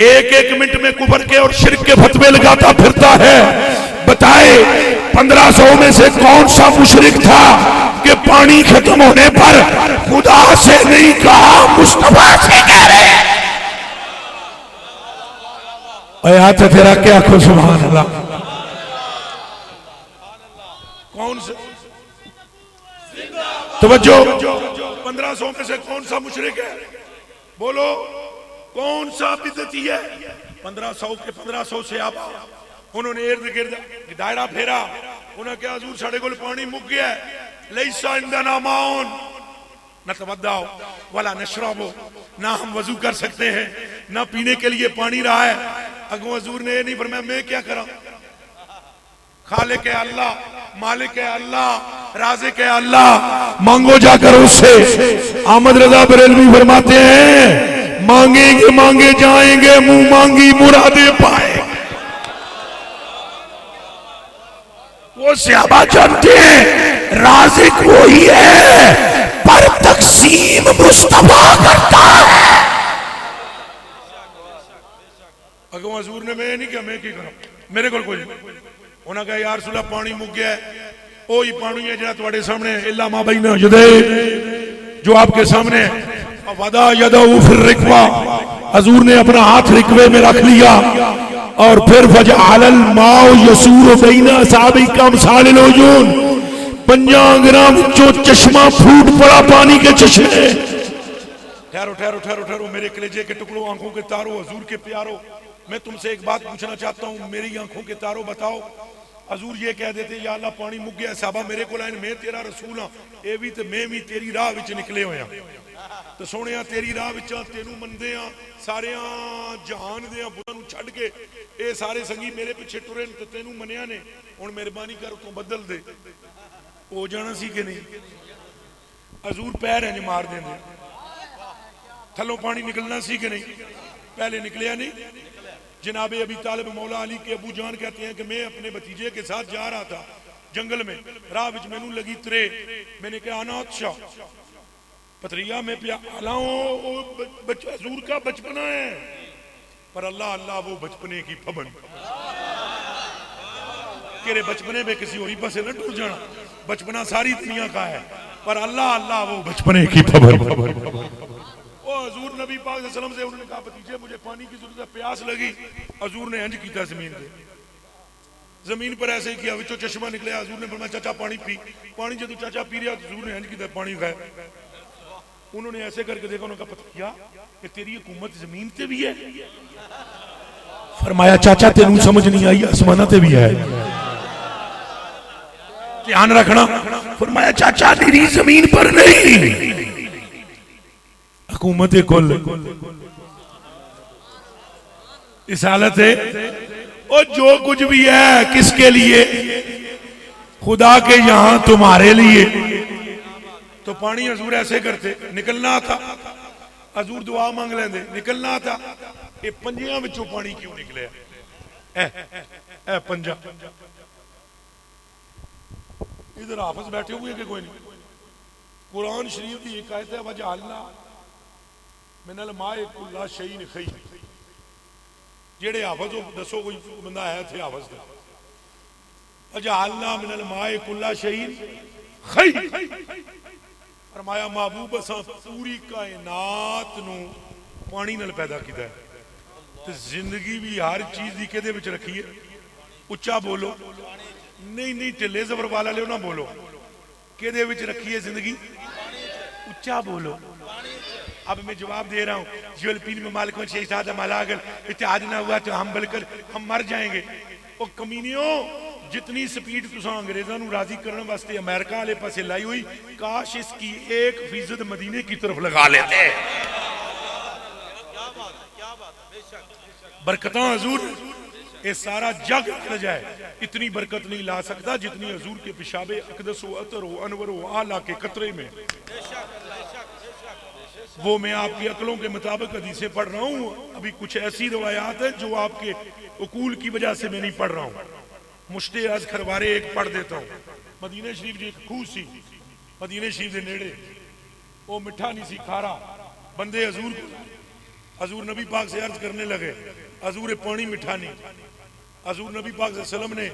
एक मिनट में कुबर के और शिरक के फतवे लगाता फिरता है, बताए 1500 में से कौन सा मुशरिक था कि पानी खत्म होने पर खुदा से नहीं कहा मुस्तफा से कह रहे हैं। हाथ तेरा क्या आखो सुभान अल्लाह। कौन से तवज्जो, 1500 में से कौन सा मुशरिक है? बोलो कौन सा बिदती है? 1500 के 1500 से आप उन्होंने इर्द गिर्द दायरा फेरा, उन्होंने क्या हजूर साढ़े को पानी मुक गया, लैसा इंदना माउन, न तवद्दाओ वाला नशराबो, ना हम वजू कर सकते हैं, ना पीने के लिए पानी रहा है। अगो हजूर ने ये नहीं फरमाया मैं क्या करा, खालिक है अल्लाह, मालिक है अल्लाह, राज़िक है अल्लाह, मांगो जाकर उससे। अहमद रजा बरेलवी फरमाते हैं मांगेंगे मांगे जाएंगे, मुंह मांगी मुरादे पाए। वो सहाबा जानते हैं राज़िक वही है, पर तकसीम मुस्तफा करता है। अगो हजूर ने मैं नहीं किया, मैं की करा, मेरे को कोई उन्हें कहा यार रसूला पानी मुक गया है, ओ ही पानी है जो तुम्हारे सामने इल्ला मा बैना यदे, जो आपके सामने वदा यदा फिर रिकवा, हजूर ने अपना हाथ रिकवे में रख लिया, और फिर वजअलल माउ यसूर बैना साबी कम सालिलोजून, पंजा आंगरा विचों चश्मा फूट पड़ा पानी के चश्मे। ठहरो ठहरो ठहरो ठहरो मेरे कलेजे के टुकड़ों, आंखों के तारों, हजूर के प्यारो, मैं तुमसे एक बात पूछना चाहता हूँ। मेरी आंखों के तारों बताओ, हजूर ये कह देते या अल्लाह पानी मुक गया, साहबा मेरे को लाइन मैं तेरा रसूल हाँ, ये भी तो मैं भी तेरी राह विच निकले हुए हाँ। तो सोने तेरी राह विच तेनू मनदे हाँ, सारे जहान दे बुतां नू छड्ड के ये सारे संगी मेरे पिछे टुरे ते तेनू मनिया ने, हुण मेहरबानी कर तू बदल दे। हो जाना सी कि नहीं? हजूर पैर इंज मार देंदे, थलों पानी निकलना सी कि नहीं? पहले निकलिया नहीं। जनाबे अबी तालिब मौला अली के अबू जान कहते हैं कि मैं अपने भतीजे के साथ जा रहा था जंगल में, राह विच मैनू लगी त्रे, मैंने कहा अनाथ शाह पथरिया में प्याला हजूर का बचपना है, पर अल्लाह अल्लाह वो बचपने की फबन तेरे बचपने में किसी और पासे न टूट जाना, बचपना सारी दुनिया का है, पर अल्लाह अल्लाह वो बचपने की फबन। हजूर नबी पाक सल्लल्लाहु अलैहि वसल्लम से उन्होंने कहा भतीजे मुझे पानी की जरूरत है, प्यास लगी। हजूर ने इंज किया जमीन पे, जमीन पर ऐसे ही किया, विचों चश्मा निकले। हजूर ने फरमाया चाचा पानी पी। पानी जो चाचा पी रहा, हजूर ने इंज किया पानी खाया। उन्होंने ऐसे करके देखा, उन्होंने कहा पता कि तेरी हुकूमत जमीन पे भी है? फरमाया चाचा तेनू समझ नहीं आई, आसमाना ते भी है, ध्यान रखना। फरमाया चाचा तेरी जमीन पर नहीं, हुकूमत कुल इस हालत है। और जो कुछ भी है किसके लिए? खुदा के यहां तुम्हारे लिए। तो पानी हजूर ऐसे करते, निकलना था, हजूर दुआ मांग लेंदे, निकलना था। ये पंजियां विचों पानी क्यों निकले? ए पंजा इधर हाफिज बैठे हुए कि कोई नहीं? कुरान शरीफ की एक आयत है वजअलना मिनल माए कुल्ला शैइन खई। जेड़े हाफिज हो दसो कोई बंदा है थे हाफिज दा? वजअलना मिनल माए कुल्ला शैइन खई। फरमाया महबूब असां पूरी कायनात नू पानी नाल पैदा कीता है, ते जिंदगी भी हर चीज दी किहदे विच रखी है? उच्चा बोलो, नहीं नहीं ढिले जबर वाला लियो ना बोलो, किहदे विच रखी है जिंदगी? उच्चा बोलो। अब मैं जवाब दे रहा हूँ, ज्वेलपीन में मालिकों से इत्तेहाद मलागल इत्तेहाद ना हुआ तो हम बलकर हम मर जाएंगे। ओ कमीनियों, जितनी स्पीड तुसा अंग्रेजों को राजी करने वास्ते अमेरिका वाले पासे लाई हुई, काश इसकी 1% मदीने की तरफ लगा लेते। बरकत हजूर, ये सारा जग रख जाए, इतनी बरकत नहीं ला सकता जितनी हजूर के पिशाबे अकदस व अतर व अनवर व आला के कतरे में। वो मैं आपकी अकलों के मुताबिक हदीसें पढ़ रहा हूँ। अभी कुछ ऐसी रवायात है जो आपके उकूल की वजह से मैं नहीं पढ़ रहा हूँ। मुश्ते अज खरवारे एक पढ़ देता हूँ। मदीने शरीफ जी एक खूह सी, मदीने शरीफ के नेड़े, वो मिठा नहीं सी, खारा। बंदे हजूर नबी पाक से अर्ज करने लगे, हजूर पानी मिठा नहीं। हजूर नबी पाक सल्लम ने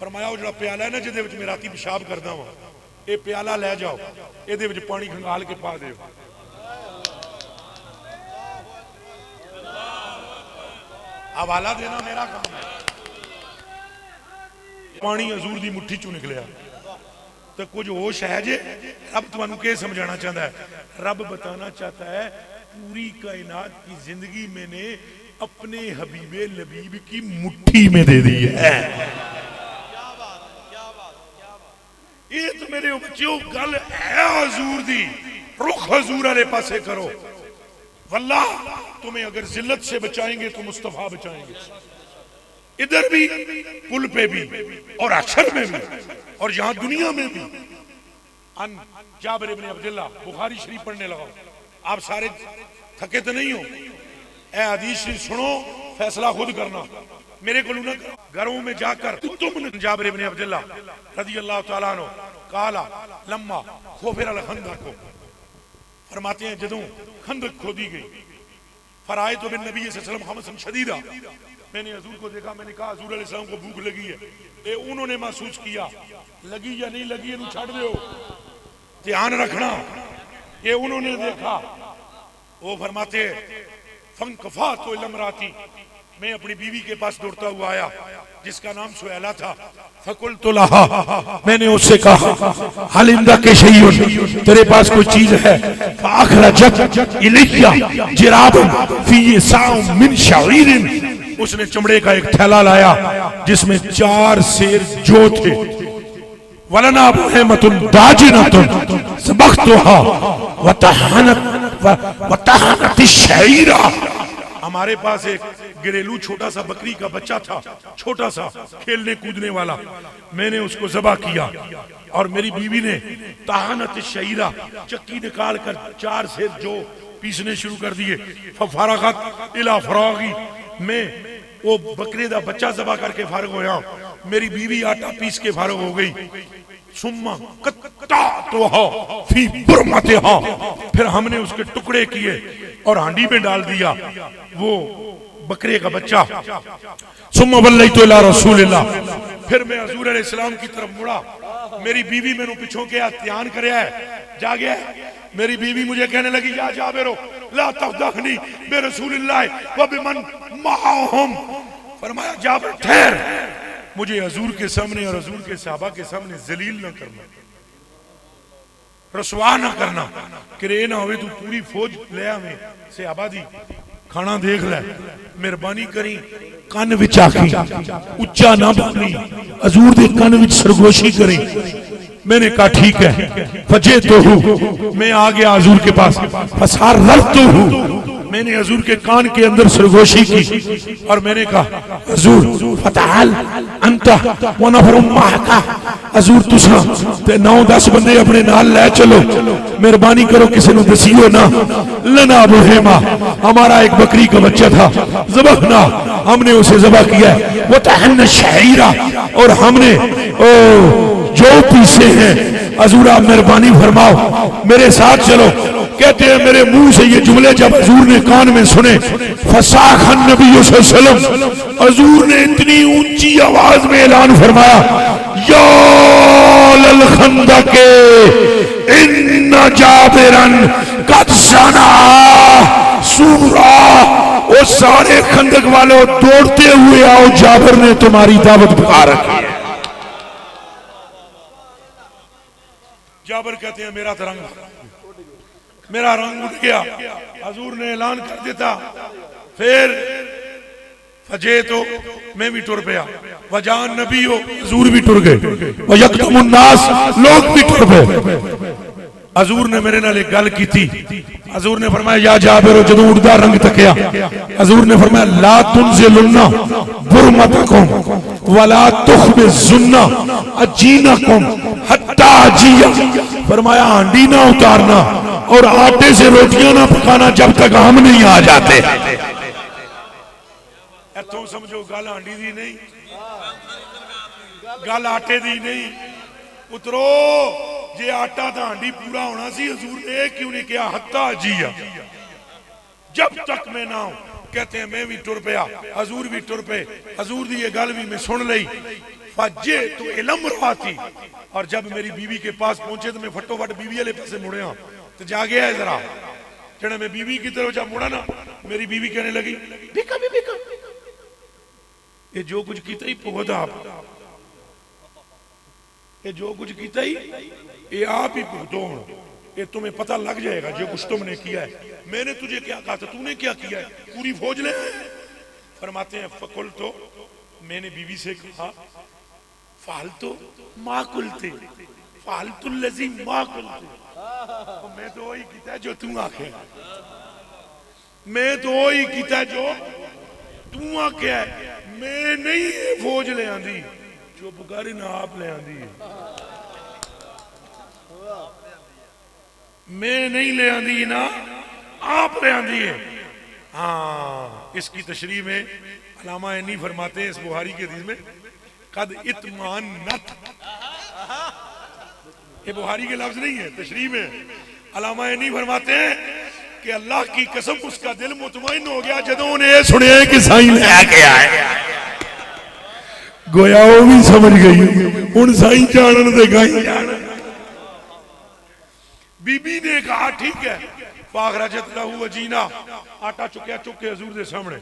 फरमाया वो जो प्याला है ना जिहदे विच मैं राती पेशाब करदा वां, ये प्याला लै जाओ, इहदे विच पानी खंगाल के पा दिओ। हवाला देना मेरा काम है। पानी हजूर दी मुट्ठी चों निकलिया तो कुछ होश है जे? रब तुहानू क्या समझाना चाहता है? रब बताना चाहता है पूरी कायनात की जिंदगी मैंने अपने हबीबे लबीब की मुट्ठी में दे दी है। ये तो मेरे बच्चों गल है हजूर दी, रुख हजूर वाले पासे करो। वल्लाह तुम्हें अगर जिल्लत से बचाएंगे तो मुस्तफा बचाएंगे, इधर भी पुल पे भी और अक्षर में भी और यहां दुनिया में भी। अन जाबिर इब्न अब्दुल्लाह बुखारी शरीफ पढ़ने लगा। आप सारे थके तो नहीं हो? ए हदीस शरीफ सुनो, फैसला खुद करना, मेरे को ना घरों में जाकर तुम। जाबिर इब्न अब्दुल्लाह रज़ी अल्लाह तआला अन्हु काला लम्मा खुफिर अल खंदक, फरमाते हैं जदों खंदक खोदी गई, फराए तो बिन नबी सल्लल्लाहु अलैहि वसल्लम शदीदा, मैंने हजूर को देखा, मैंने कहा हजूर अलैहि सलाम को भूख लगी है। ये उन्होंने महसूस किया, लगी या नहीं लगी इन्हें छड़ दो, ध्यान रखना। ये उन्होंने देखा, वो फरमाते फंकफा तो लमराती, मैं अपनी बीवी के पास दौड़ता हुआ आया जिसका नाम सुहैला था। फकुल तो लहा, मैंने उससे कहा हालिंदा के शहीद तेरे पास कोई चीज है? फाखरजत इलिया जिराबन फी साउ मिन शईरिन, उसने चमड़े का एक थैला लाया जिसमें 4 सेर जो थे। वलना बहमतुन दाजिनतुन सबख्तुहा वतहनत शईरा, हमारे पास एक घरेलू छोटा सा बकरी का बच्चा था, छोटा सा खेलने कूदने वाला। मैंने उसको ज़बह किया और मेरी बीवी ने तहानत शईरा, चक्की निकाल कर 4 सेर जो पीसने शुरू कर दिए। फरागत इला फरागी, मैं वो बकरे का बच्चा ज़बह करके फारग होया, मेरी बीवी आटा पीस के फारग हो गई। सुम्मा कत्ता तो फी बुरमतिहा, फिर हमने उसके टुकड़े किए और हांडी में डाल दिया वो बकरे का बच्चा। सुम्मा वल्लैतु इला रसूलिल्लाह, फिर मैं हजूर अलैहिस्सलाम की तरफ मुड़ा। मेरी बीवी मैनू पिछों के ध्यान करया है, जा गया है। मेरी बीवी मुझे कहने लगी या जाबिरो ला तफदखनी बि रसूलिल्लाह व बिमन माहुम, फरमाया जाबिर ठहर, मुझे हजूर के सामने और हजूर के सहाबा के सामने जलील न करना, रसवा न करना, कि ना हो तू पूरी फौज ले आवे सहाबा दी खाना देख ले, मेहरबानी करी कन विच आखी, उच्चा ना बोली, हजूर दे कन विच सरगोशी करी। मैंने कहा ठीक है। फजे तो हूँ, मैं आ गया हजूर के पास। फसार रल तो हूँ, मैंने हजूर के कान के अंदर सरगोशी की और मैंने कहा हजूर फताल अंता व नफरुम महका, हजूर तुसा ते 9-10 बंदे अपने नाल ले चलो, मेहरबानी करो किसी ने दसियो ना। लना बुहेमा, हमारा एक बकरी का बच्चा था, ज़बहना, हमने उसे ज़बह किया। वो तहन शहीरा, और हमने जो पीसे हैं, हजूर आप मेहरबानी फरमाओ मेरे साथ चलो। कहते हैं मेरे मुंह से ये जुमले जब हजूर ने कान में सुने, फसाखन नबी सल्लल्लाहु अलैहि वसल्लम, हजूर ने इतनी ऊंची आवाज में ऐलान फरमाया, या लल खंदके इन्ना जाबिरन कद सना सूरा, वो सारे खंदक वालों दौड़ते हुए आओ, जाबिर ने तुम्हारी दावत पका रखी है। जाबिर कहते हैं मेरा मेरा रंग उठ गया, हजूर ने ऐलान कर देता। फिर फजे तो मैं भी टुर गया, वजान नबी हो, हजूर भी टुर गए, वयक्तमुन्नास, लोग भी टुर गए। हजूर ने मेरे नाल एक गल की थी, हजूर ने फरमाया या जाबिर, जदों उड़दा रंग तकिया, हजूर ने फरमाया ला तुनज़िलुन्ना बुरमतकुम वला तुखबिजुन्ना अजीनकुम हत्ता अजिया, फरमाया हांडी ना उतारना और आटे से रोटियां ना पकाना जब तक हम नहीं आ जाते। इत्थों समझो गल हांडी दी नहीं, गल आटे दी नहीं। उतरो जे आटा तो हांडी पूरा होना सी, हजूर ने क्यों नहीं किया हत्ता अजिया, जब तक मैं ना हूं। कहते हैं मैं भी टुर पिया, हजूर भी टुर पे, हजूर दी ये गल भी मैं सुन ली। फजे तो इलम रवाती, और जब मेरी बीवी के पास पहुंचे तो मैं फटोफट बीवी वाले पासे मुड़िया तो जा गया है जरा। जरा मैं बीवी की तरफ जब मुड़ा ना, मेरी बीवी कहने लगी बिका भी बिका, ये जो कुछ किया ही भुगता आप, ये जो कुछ किया ही ये आप ही भुगतो, ये तुम्हें पता लग जाएगा जो कुछ तुमने किया है। मैंने तुझे क्या कहा था, तूने क्या किया है, पूरी फौज ले। फरमाते हैं फकुल तो मैंने बीवी से कहा फालतू माकुलते फालतू लजी माकुलते, मैं तो वही किया जो तू आखे, मैं तो वही किया जो तू आखे, मैं नहीं ये फौज ले आंदी, चुप कर ना आप ले आंदी, मैं नहीं ले आंदी ना आप ले आंदी है। हाँ, इसकी तशरीह में अल्लामा नहीं फरमाते हैं इस बुहारी के हदीस में कद इत्मान नत, ये बुहारी के लफ्ज नहीं है, तशरीह में अल्लामा नहीं फरमाते हैं कि अल्लाह की कसम उसका दिल मुतमईन हो गया जदों उन्हें सुने कि साईं लेके आए, गोया वो भी समझ गई हुण साईं जानन दे गाई जान। बीबी ने कहा ठीक है, फाखरजत लहू वजीना, आटा चुकिया चुक के हजूर दे सामने,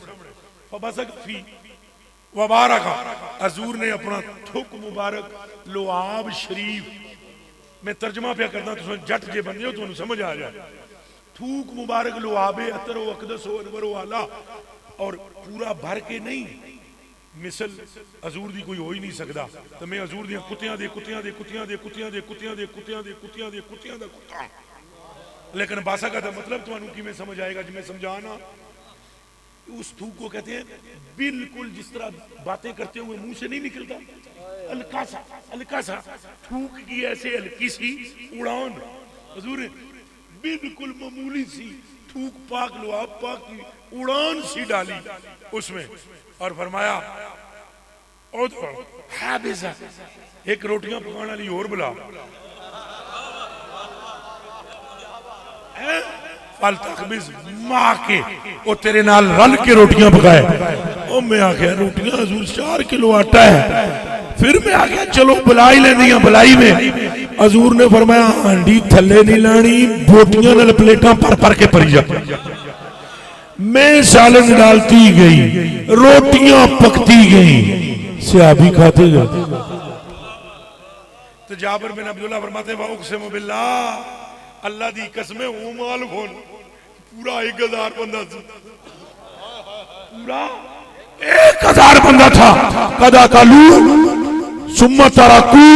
फबसक फी वबारका, हजूर ने अपना थुक मुबारक लुआब शरीफ, मैं तर्जमा पे करना तो जट जे बंदे हो तो समझ आ जाए। थूक मुबारक लुआबे अतर व अकदस व अनवर व आला, और पूरा भर के नहीं, मिसल हजूर दी कोई हो ही नहीं सकता। तो मैं हजूर दियां कुत्तियां दे कुत्तियां दे कुत्तियां दे कुत्तियां दे कुत्तियां दे कुत्तियां दे कुत्तियां दे कुत्तियां दा कुत्ता, लेकिन बासा का मतलब तुहानू किवें समझ आएगा जिवें समझाना। उस थूक को कहते हैं बिल्कुल जिस तरह बातें करते हुए मुंह से नहीं निकलता, हल्का सा थूक की ऐसे हल्की सी उड़ान, हजूर बिल्कुल मामूली सी थूक पाक लुआब पाक की उड़ान सी डाली उसमें, और फरमाया एक रोटियां पकाने वाली और बुला, फल तखबिज मां के वो तेरे नाल रल के रोटियां पकाए। ओ मैं आ गया रोटियां हजूर 4 किलो आटा है, फिर मैं आ गया चलो बुला ही लेंदी बुलाई में। हजूर ने फरमाया हांडी थले नहीं लानी, बोटियां नाल प्लेटां भर भर के भरी जा। मैं सालन डालती गई, रोटियां पकती गई, सहाबी खाते गए। तो जाबिर बिन अब्दुल्लाह फरमाते हैं उक़सिमु बिल्लाह, अल्लाह दी कसम ओ माल खोल, पूरा 1000 बंदा था, पूरा 1000 बंदा था। कदा कालू सुम्मा तराकू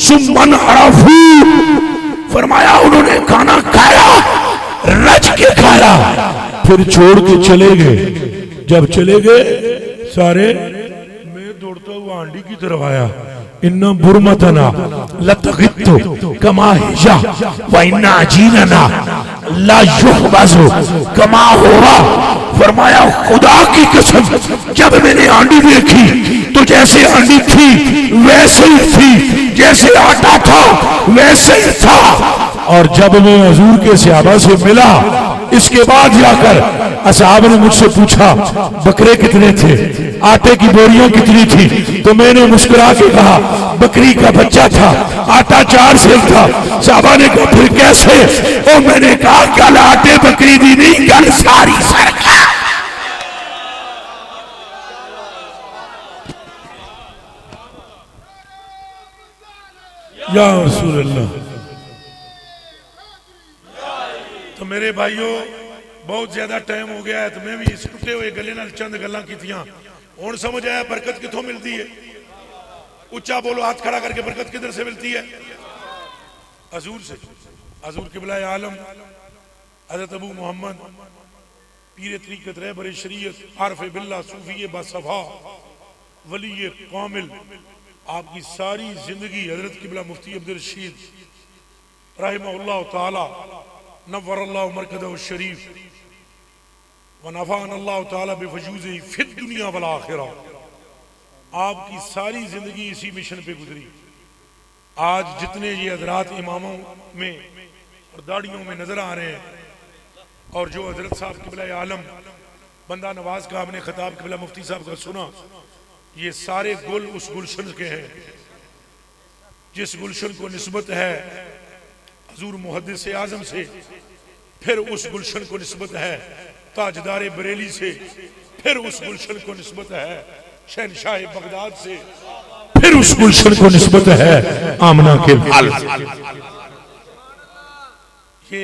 सुम्मन हरफू, फरमाया उन्होंने खाना खाया, रज के खाया, फिर छोड़ के चले गए। जब चले गए सारे, मैं दौड़ता हुआ हांडी की तरफ आया, इन्ना बुरमतना लतगित्तु कमा हिजा व इन्ना जीनना ला युहबज़ु कमा हुआ। फरमाया खुदा की कसम, जब मैंने हांडी देखी तो जैसे हांडी थी वैसे ही थी, जैसे आटा था वैसे ही था। और जब मैं हजूर के सहाबा से मिला, इसके बाद जाकर असहाब ने मुझसे पूछा बकरे कितने थे, आटे की बोरियां कितनी थी, तो मैंने मुस्कुरा के कहा बकरी का बच्चा था, आटा 4 सेर था। सहाबा ने कहा फिर कैसे? और मैंने कहा कल आटे बकरी दी नहीं, कल सारी सरकार। या रसूल अल्लाह। तो मेरे भाइयों बहुत ज्यादा टाइम हो गया है, तो मैं भी इस टुटे हुए गले नाल चंद गल्लां कीतियां। हुण समझ आया बरकत किथों मिलती है? उच्चा बोलो, हाथ खड़ा करके, बरकत किधर से मिलती है? हजूर से। हजूर किबला आलम हजरत अबू मोहम्मद पीर तरीकत रहबर शरीयत आरफ बिल्ला सूफी बासफा वली कामिल, आपकी सारी जिंदगी हजरत किबला मुफ्ती अब्दुल रशीद रहमहुल्लाह ताला नव्वरल्लाहु मरकदहु शरीफ व नफ़अनल्लाहु ताला बिफजूज़िही फिद दुनिया वल आखिरा, आपकी सारी जिंदगी इसी मिशन पे गुजरी। आज जितने ये हजरात इमामों में और दाढ़ियों में नजर आ रहे हैं, और जो हजरत साहब किबला आलम बंदा नवाज का आपने खिताब किबला मुफ्ती साहब का सुना, ये सारे गुल उस गुलशन के हैं जिस गुलशन को निस्बत है हजूर मुहद्दिस आजम से, फिर उस गुलशन को निस्बत है ताजदार बरेली से, फिर उस गुलशन को निस्बत है शहनशाह बगदाद से, फिर उस गुलशन को निस्बत है आमना के लाल। ये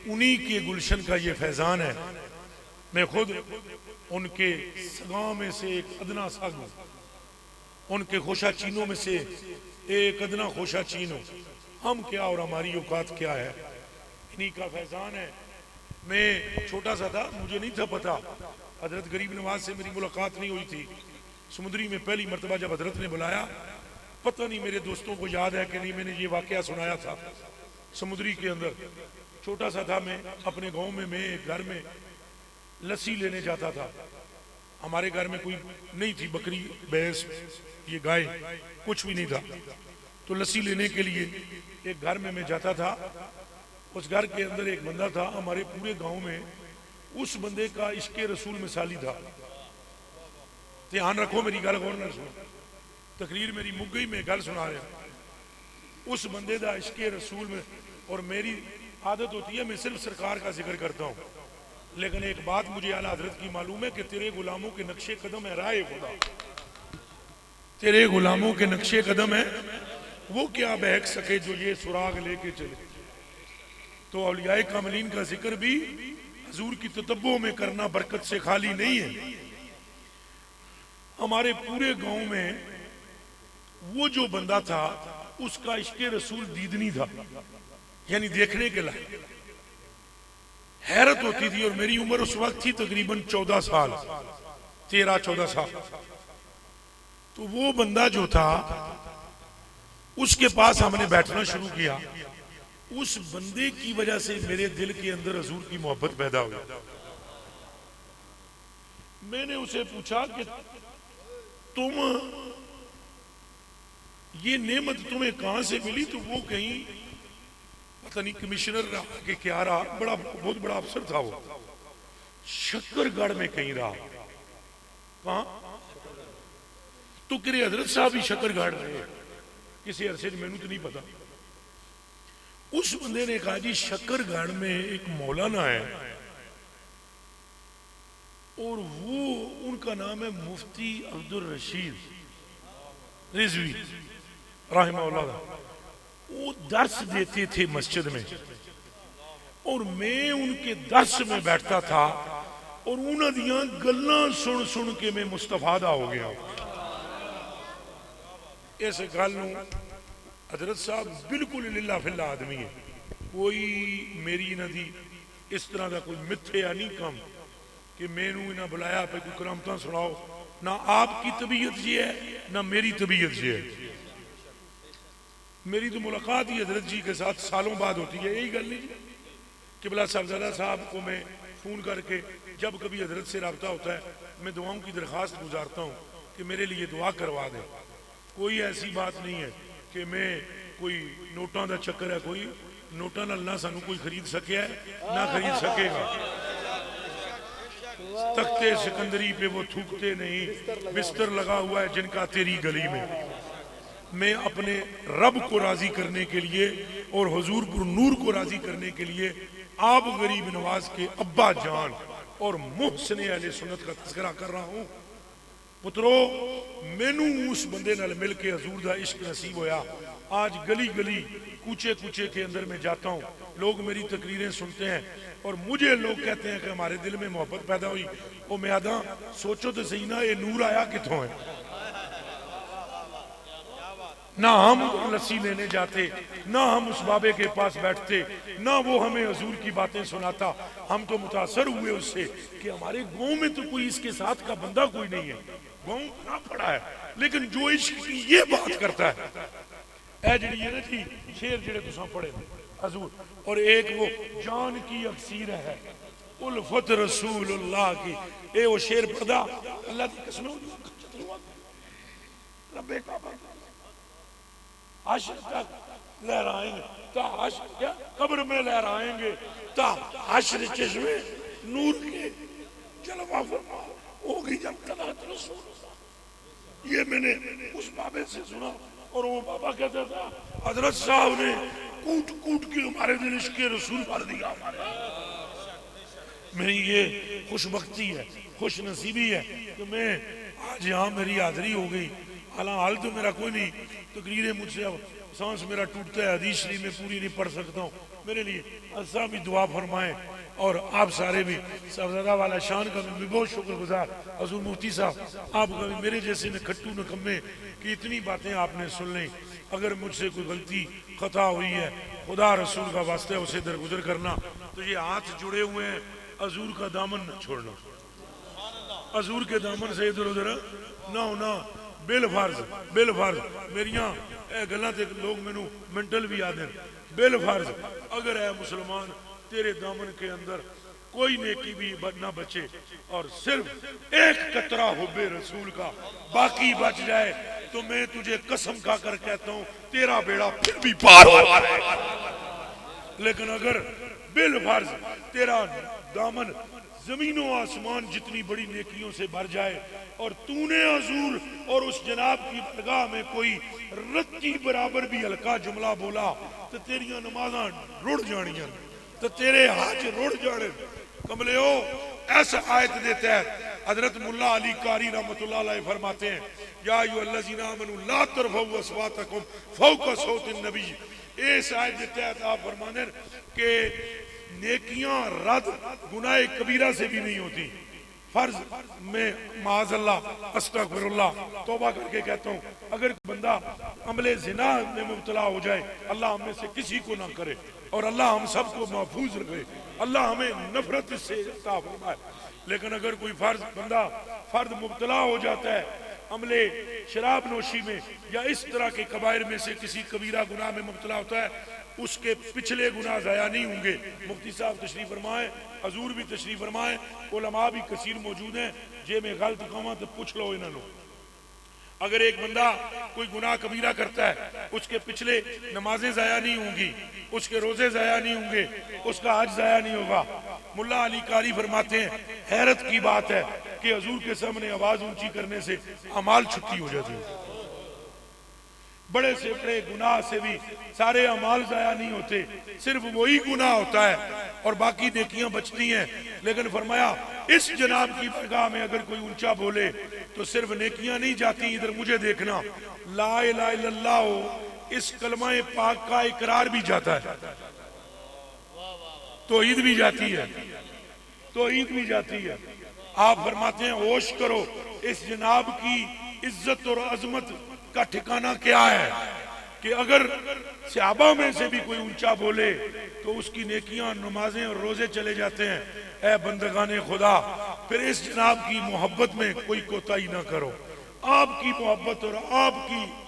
उन्हीं के गुलशन का ये फैजान है। मैं खुद उनके सगा में से एक अदना साग हूं, उनके खोशा चीनों में से एक अदना खोशा चीन हूं। हम क्या और हमारी औकात क्या है, इन्हीं का फैजान है। मैं छोटा सा था, मुझे नहीं था पता, हजरत गरीब नवाज से मेरी मुलाकात नहीं हुई थी। समुद्री में पहली मरतबा जब हजरत ने बुलाया, पता नहीं मेरे दोस्तों को याद है कि नहीं, मैंने ये वाकया सुनाया था। समुद्री के अंदर छोटा सा था मैं, अपने गांव में मैं एक घर में लस्सी लेने जाता था। हमारे घर में कोई नहीं थी, बकरी भैंस ये गाय कुछ भी नहीं था। तो लस्सी लेने के लिए एक घर में मैं जाता था। उस घर के अंदर एक बंदा था, हमारे पूरे गांव में उस बंदे का इश्क़े रसूल मिसाली था। ध्यान रखो मेरी गल गौर नाल सुनो, तकरीर मेरी मुक गई, मैं गल सुना रहा। उस बंदे का इश्क़े रसूल में, और मेरी आदत होती है मैं सिर्फ सरकार का जिक्र करता हूँ, लेकिन एक बात मुझे आला हजरत की मालूम है कि तेरे गुलामों के नक्शे कदम है राय खुदा, तेरे गुलामों के नक्शे कदम है, वो क्या बहक सके जो ये सुराग लेके चले। तो औलियाए कामलीन का जिक्र भी हुजूर की ततब्बो में करना बरकत से खाली नहीं है। हमारे पूरे गांव में वो जो बंदा था उसका इश्क़े रसूल दीदनी था, यानी देखने के लायक, हैरत होती थी। और मेरी उम्र उस वक्त थी तकरीबन 14 साल, 13-14 साल। तो वो बंदा जो था उसके पास हमने बैठना शुरू किया। उस बंदे की वजह से मेरे दिल के अंदर हुजूर की मोहब्बत पैदा हुई। मैंने उसे पूछा कि तुम ये नेमत तुम्हें कहां से मिली? तो वो कहीं पता नहीं कमिश्नर रहा कि क्या रहा, बड़ा बहुत बड़ा अफसर था वो, शक्करगढ़ में कहीं रहा। कहां? तो किरे हजरत साहब ही शक्करगढ़ रहे किसी अरसे, मैनू तो नहीं पता। उस बंदे ने कहा जी शक्करगढ़ में एक मौलाना है और वो उनका नाम है मुफ्ती अब्दुल रशीद रिजवी रहमहुल्लाह। वो दर्स देते थे मस्जिद में और मैं उनके दर्स में बैठता था और उन्हां दियां गल्लां सुन सुन के मैं मुस्तफादा हो गया। इस गल नूं हजरत साहब बिल्कुल लिल्ला फिल्ला आदमी है, कोई मेरी इन्हां दी इस तरह का कोई मिथ्या नहीं कम कि मैनू इन्हें बुलाया पे कोई करामतां सुनाओ। ना आपकी तबीयत जी है ना मेरी तबीयत जी है। मेरी तो मुलाकात ही हजरत जी के साथ सालों बाद होती है। यही गल नहीं कि बिला साहबजादा साहब को मैं फ़ोन करके जब कभी हजरत से रब्ता होता है मैं दुआओं की दरख्वास्त गुजारता हूँ कि मेरे लिए दुआ करवा दें। कोई ऐसी बात नहीं है कि मैं कोई नोटा का चक्कर है, कोई नोटा नाल ना सानू कोई खरीद सके ना खरीद सकेगा। तख्ते सिकंदरी पे वो थूकते नहीं, बिस्तर लगा हुआ है जिनका तेरी गली में। मैं अपने रब को राजी करने के लिए और हुजूर पुर नूर को राजी करने के लिए आप गरीब नवाज के अब्बा जान और मुहसिन अहले सुन्नत का तज़किरा कर रहा हूँ। पुत्रो मैनू उस बंदे नाल मिल के हजूर दा इश्क नसीब होया। आज गली गली कूचे कूचे के अंदर मैं जाता हूँ, लोग मेरी तकरीरें सुनते हैं और मुझे लोग कहते हैं कि हमारे दिल में मोहब्बत पैदा हुई। वो मैं आदा सोचो तो सही ना, ये नूर आया कितों है। ना हम लस्सी लेने जाते, ना हम उस बाबे के पास बैठते, ना वो हमें हजूर की बातें सुनाता। हम तो मुतासर हुए उससे कि हमारे गांव में तो कोई इसके साथ का बंदा कोई नहीं है। गांव ना पड़ा है लेकिन जो इश्क की ये बात करता है, ऐ जी है ना जी शेर जेड़े तुसा पढ़े हजूर, और एक वो जान की अक्सीर है उल्फत रसूलुल्लाह की, ए वो शेर पढ़दा अल्लाह की कसम रब्बे काबा हश्र तक लहराएंगे ता हश्र क्या कब्र में लहराएंगे ता हश्र चश्मे नूर के जलवा फरमा होगी जब तलात रसूलुल्लाह। ये मैंने उस बाबे से सुना और वो बाबा कहता था हजरत साहब ने कूट कूट के हमारे दिल इश्क़े रसूल भर दिया हमारे। मेरी ये खुशबख्ती है, खुश नसीबी है कि मैं आज यहाँ मेरी हाजिरी हो गई। हाल तो मेरा कोई नहीं, तकरीरें मुझसे अब सांस मेरा टूटता है, हदीस शरीफ में पूरी नहीं पढ़ सकता हूँ। मेरे लिए अल्लाह भी दुआ फरमाएं और आप सारे भी साहबजादा वाला शान का भी बहुत शुक्रगुजार हजूर मुफ्ती साहब आपका भी, मेरे जैसे न खट्टू न कम्मे कि इतनी बातें आपने सुन ली। अगर मुझसे कोई गलती खता हुई है खुदा रसूल का वास्ता उसे दरगुजर करना। तो ये हाथ जुड़े हुए हैं, हजूर का दामन न छोड़ना, हजूर के दामन से इधर उधर ना होना बिल फर्ज। मेरिया गल्लां ते लोग मैनू मेंटल भी आते बिल फर्ज। अगर है मुसलमान तेरे दामन के अंदर कोई नेकी भी ना बचे और सिर्फ एक कतरा हुब्बे रसूल का बाकी बच जाए तो मैं तुझे कसम खा कर कहता हूं तेरा बेड़ा फिर भी पार हो। लेकिन अगर बिल फर्ज तेरा दामन जमीनों आसमान जितनी बड़ी नेकियों से भर जाए और तूने हजूर और उस जनाब की बरगाह में कोई रत्ती बराबर भी हल्का जुमला बोला तो तेरिया नमाज़ां रुड़ जानियां, तो तेरे हाथ रुड़ जाने। कमले हो ऐसा आयत के तहत हजरत मुल्ला अली कारी रहमतुल्लाह अलैह फरमाते हैं या अय्युहल्लज़ीना आमनू ला तरफऊ अस्वातकुम फौका सौतिन नबी। इस आयत के तहत आप फरमाने कि नेकियां रद गुनाह कबीरा से भी नहीं होती। फर्ज में माज़अल्लाह अस्तगफिरुल्लाह तौबा करके कहता हूँ, अगर बंदा अमले जिना में मुब्तला हो जाए, अल्लाह हमें से किसी को ना करे और अल्लाह हम सबको महफूज रखे, अल्लाह हमें नफरत से अता फरमाए। लेकिन अगर कोई बंदा फर्द मुब्तला हो जाता है अमले शराब नोशी में या इस तरह के कबायर में से किसी कबीरा गुनाह में मुब्तला होता है, उसके पिछले गुनाह ज़ाया नहीं होंगे। मुफ्ती साहब तशरीफ फरमाए, हजूर भी तशरीफ फरमाए, उलमा भी कसीर मौजूद हैं। जे में गलत कहूँ तो पूछ लो इन्होंने। अगर एक बंदा कोई गुनाह कबीरा करता है, उसके पिछले नमाजें ज़ाया नहीं होंगी, उसके रोजे ज़ाया नहीं होंगे, उसका हज ज़ाया नहीं होगा। मुल्ला अली कारी फरमाते हैं हैरत की बात है कि हजूर के सामने आवाज ऊंची करने से अमाल छुट्टी हो जाती है। बड़े से बड़े गुनाह से भी सारे अमाल ज़ाया नहीं होते, सिर्फ वही गुनाह होता है और बाकी नेकियां बचती हैं। लेकिन फरमाया इस जनाब की बारगाह में अगर कोई ऊंचा बोले तो सिर्फ नेकियां नहीं जाती, इधर मुझे देखना, ला इलाहा इल्लल्लाह हो, इस कलमा पाक का इकरार भी जाता है, तो ईद भी जाती है, तो ईद भी जाती है। आप फरमाते हैं होश करो इस जनाब की इज्जत और अजमत का ठिकाना क्या है कि अगर सहाबा में से भी कोई ऊंचा बोले तो उसकी नेकियां नमाजें और रोजे चले जाते हैं। ऐ बंदगाने खुदा, फिर इस जनाब की मोहब्बत में कोई कोताही ना करो। आपकी मोहब्बत और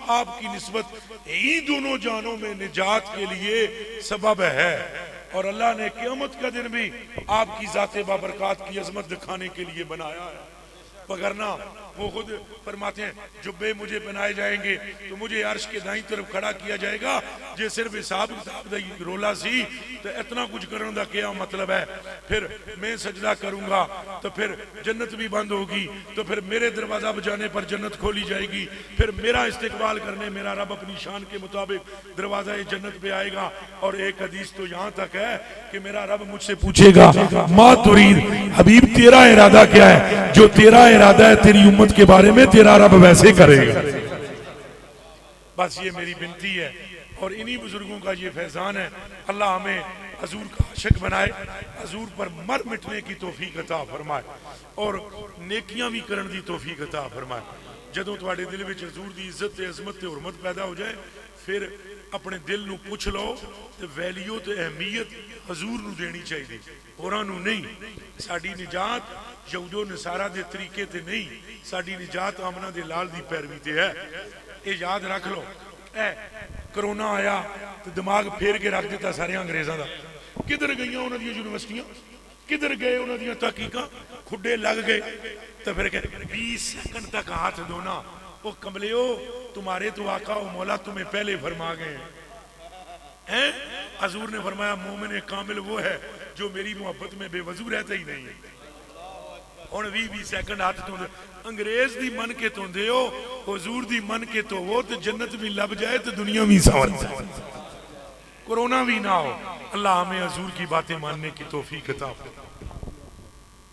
आपकी निस्बत ही दोनों जानों में निजात के लिए सबब है और अल्लाह ने क़यामत का दिन भी आपकी ज़ाते बाबरकात की अजमत दिखाने के लिए बनाया है। वगरना वो खुद फरमाते हैं जुब्बे मुझे बनाए जाएंगे तो मुझे अर्श के दाईं तरफ खड़ा किया जाएगा, जे सिर्फ हिसाब किताब दा रोला सी तो इतना कुछ करने का क्या मतलब है। फिर मैं सजदा करूंगा तो फिर जन्नत भी बंद होगी, तो फिर मेरे दरवाजा बजाने पर जन्नत खोली जाएगी, फिर मेरा इस्तिकबाल करने मेरा रब अपनी शान के मुताबिक दरवाजा जन्नत पे आएगा। और एक हदीस तो यहाँ तक है कि मेरा रब मुझसे पूछेगा मा तुरीद, हबीब तेरा इरादा क्या है, जो तेरा इरादा है तेरी उम्मत के बारे में तेरा रब वैसे करेगा। बस ये मेरी विनती है और इन्हीं बुजुर्गों का ये फैजान है। अल्लाह हमें हजूर का आशिक बनाए, हजूर पर मर मिटने की तौफीक अता फरमाए और नेकियां भी करने की तौफीक अता फरमाए। जदों तुहाडे दिल विच हजूर दी इज्जत ते अजमत ते हुरमत पैदा हो जाए, फिर अपने दिल नूं पुछ लो ते वैल्यू ते अहमियत हजूर नूं देनी चाहिए, होरां नूं नहीं। साडी निजात यहूदो नसारा दे तरीके ते नहीं, साडी निजात आमना दे लाल दी पैरवी ते है। ये याद रख लो। ए कोरोना आया तो दिमाग फेर के रख दिता सारे अंग्रेजों का। किधर गई उन्हों दी यूनिवर्सिटियां, किधर गए उन्हों दी तहकीकां, खुडे लग गए। तो फिर 20 सेकंड तक हाथ धोना, वो कमलियो तुम्हारे तो आका ओ मौला तुम्हें पहले फरमा गए हैं। हजूर ने फरमाया मोमिन कामिल वो है जो मेरी मोहब्बत में बेवजू रहता ही नहीं है। हुण 20 सेकंड हाथ धोंदे, अंग्रेज दी मन के धोंदे हो, हुजूर दी मन के धोवो तो जन्नत भी लभ जाए तो दुनिया भी संवर जाए, कोरोना भी ना हो। अल्लाह हमें हजूर की बातें मानने की तौफीक अता फरमाए।